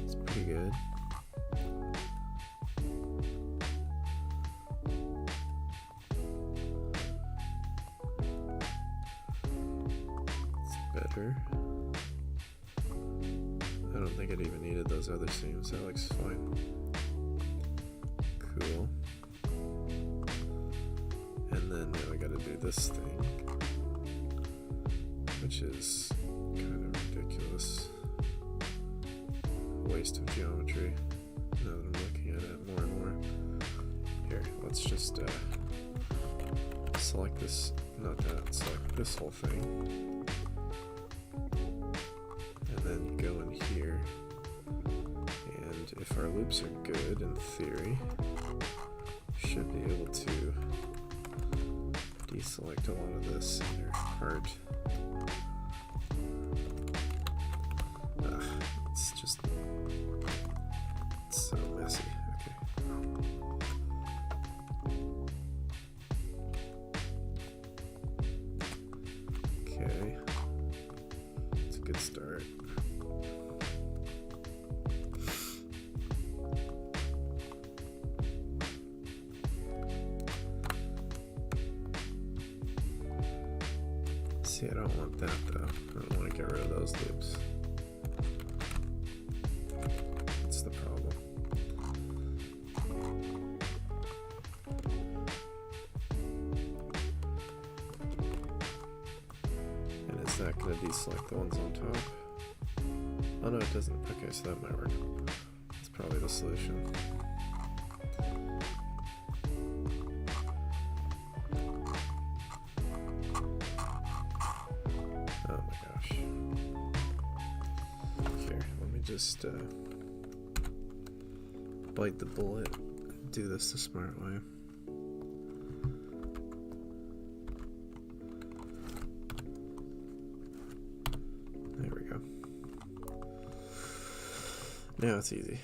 It's pretty good. It's better. I don't think it even needed those other seams. That looks fine. Cool. And then now we gotta do this thing, which is kind of ridiculous. Waste of geometry. Now that I'm looking at it more and more. Here, let's just select this, not that, select this whole thing. And then go in here, and if our loops are good in theory, should be able to deselect a lot of this inner part. It's just, it's so messy. Okay, it's a good start. See, I don't want that though. I don't want to get rid of those loops. That's the problem. And is that going to deselect the ones on top? Oh no, it doesn't. Okay, so that might work. That's probably the solution. Oh my gosh. Here, let me just bite the bullet and do this the smart way. There we go. Now it's easy.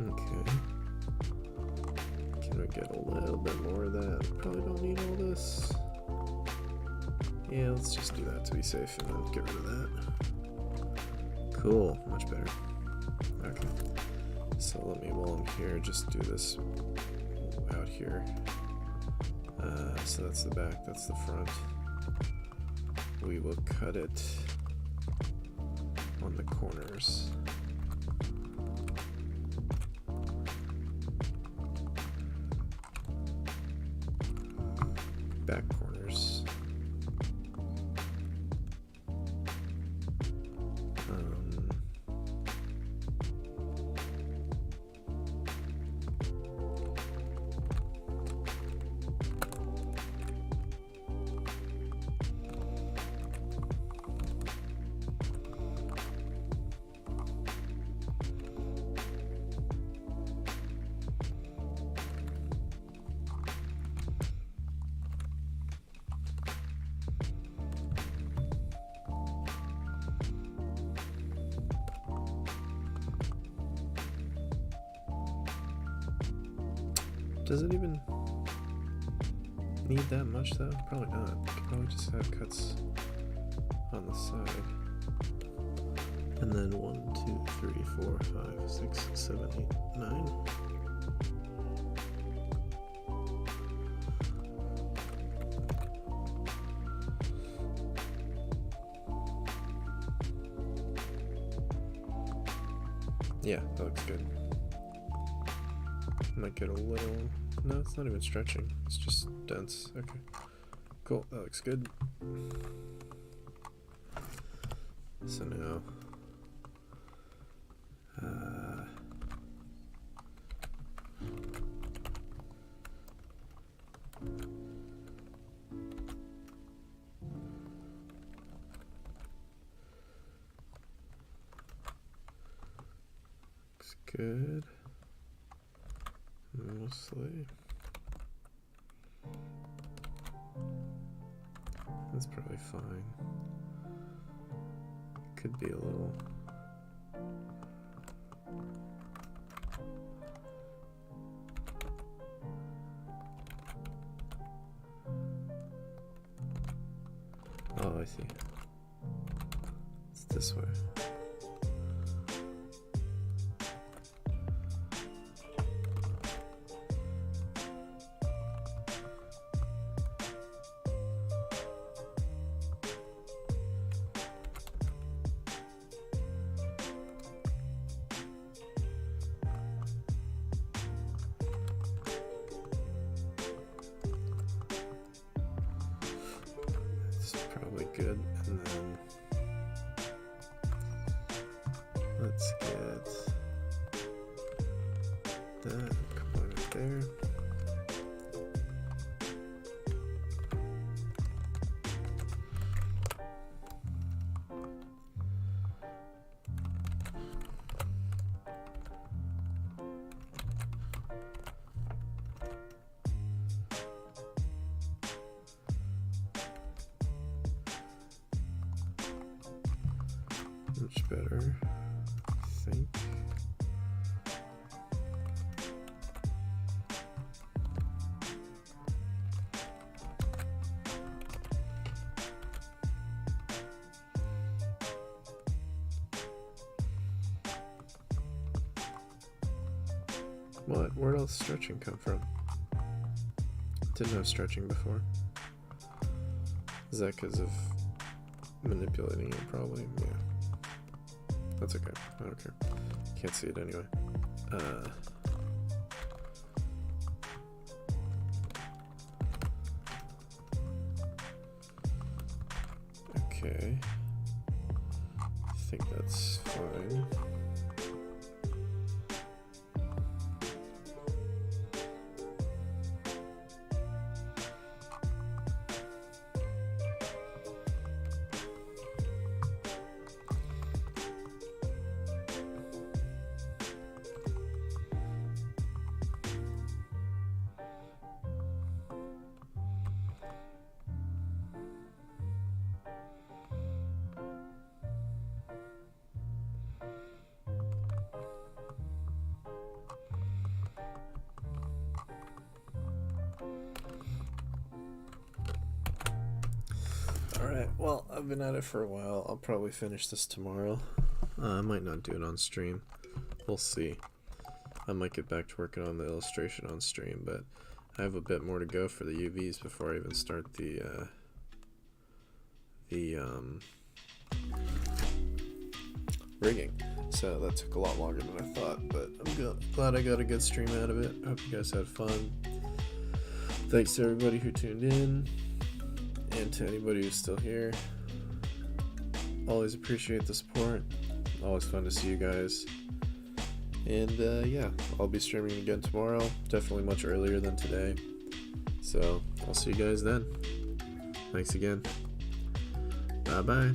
Okay. Can we get a little bit more of that? We probably don't need all this. Yeah, let's just do that to be safe and then get rid of that. Cool, much better. Okay. So let me, while I'm here, just do this out here. So that's the back, that's the front. We will cut it on the corners. back corners. Does it even need that much though? Probably not. You could probably just have cuts on the side. And then 1, 2, 3, 4, 5, 6, 7, 8, 9. Yeah, that looks good. Might get a little... No, it's not even stretching. It's just dense. Okay. Cool. That looks good. So now... looks good. Mostly. That's probably fine. Could be a little... Oh, I see. It's this way. Probably good, and then let's get that component there. Much better, I think. What? Where else stretching come from? Didn't have stretching before. Is that because of manipulating it? Probably, yeah. That's okay. I don't care. Can't see it anyway. Okay. I think that's fine. Alright, well, I've been at it for a while. I'll probably finish this tomorrow. I might not do it on stream. We'll see. I might get back to working on the illustration on stream, but I have a bit more to go for the UVs before I even start the rigging. So that took a lot longer than I thought, but I'm glad I got a good stream out of it. I hope you guys had fun. Thanks to everybody who tuned in, and to anybody who's still here. Always appreciate the support. Always fun to see you guys. And yeah, I'll be streaming again tomorrow, definitely much earlier than today. So I'll see you guys then. Thanks again. Bye bye.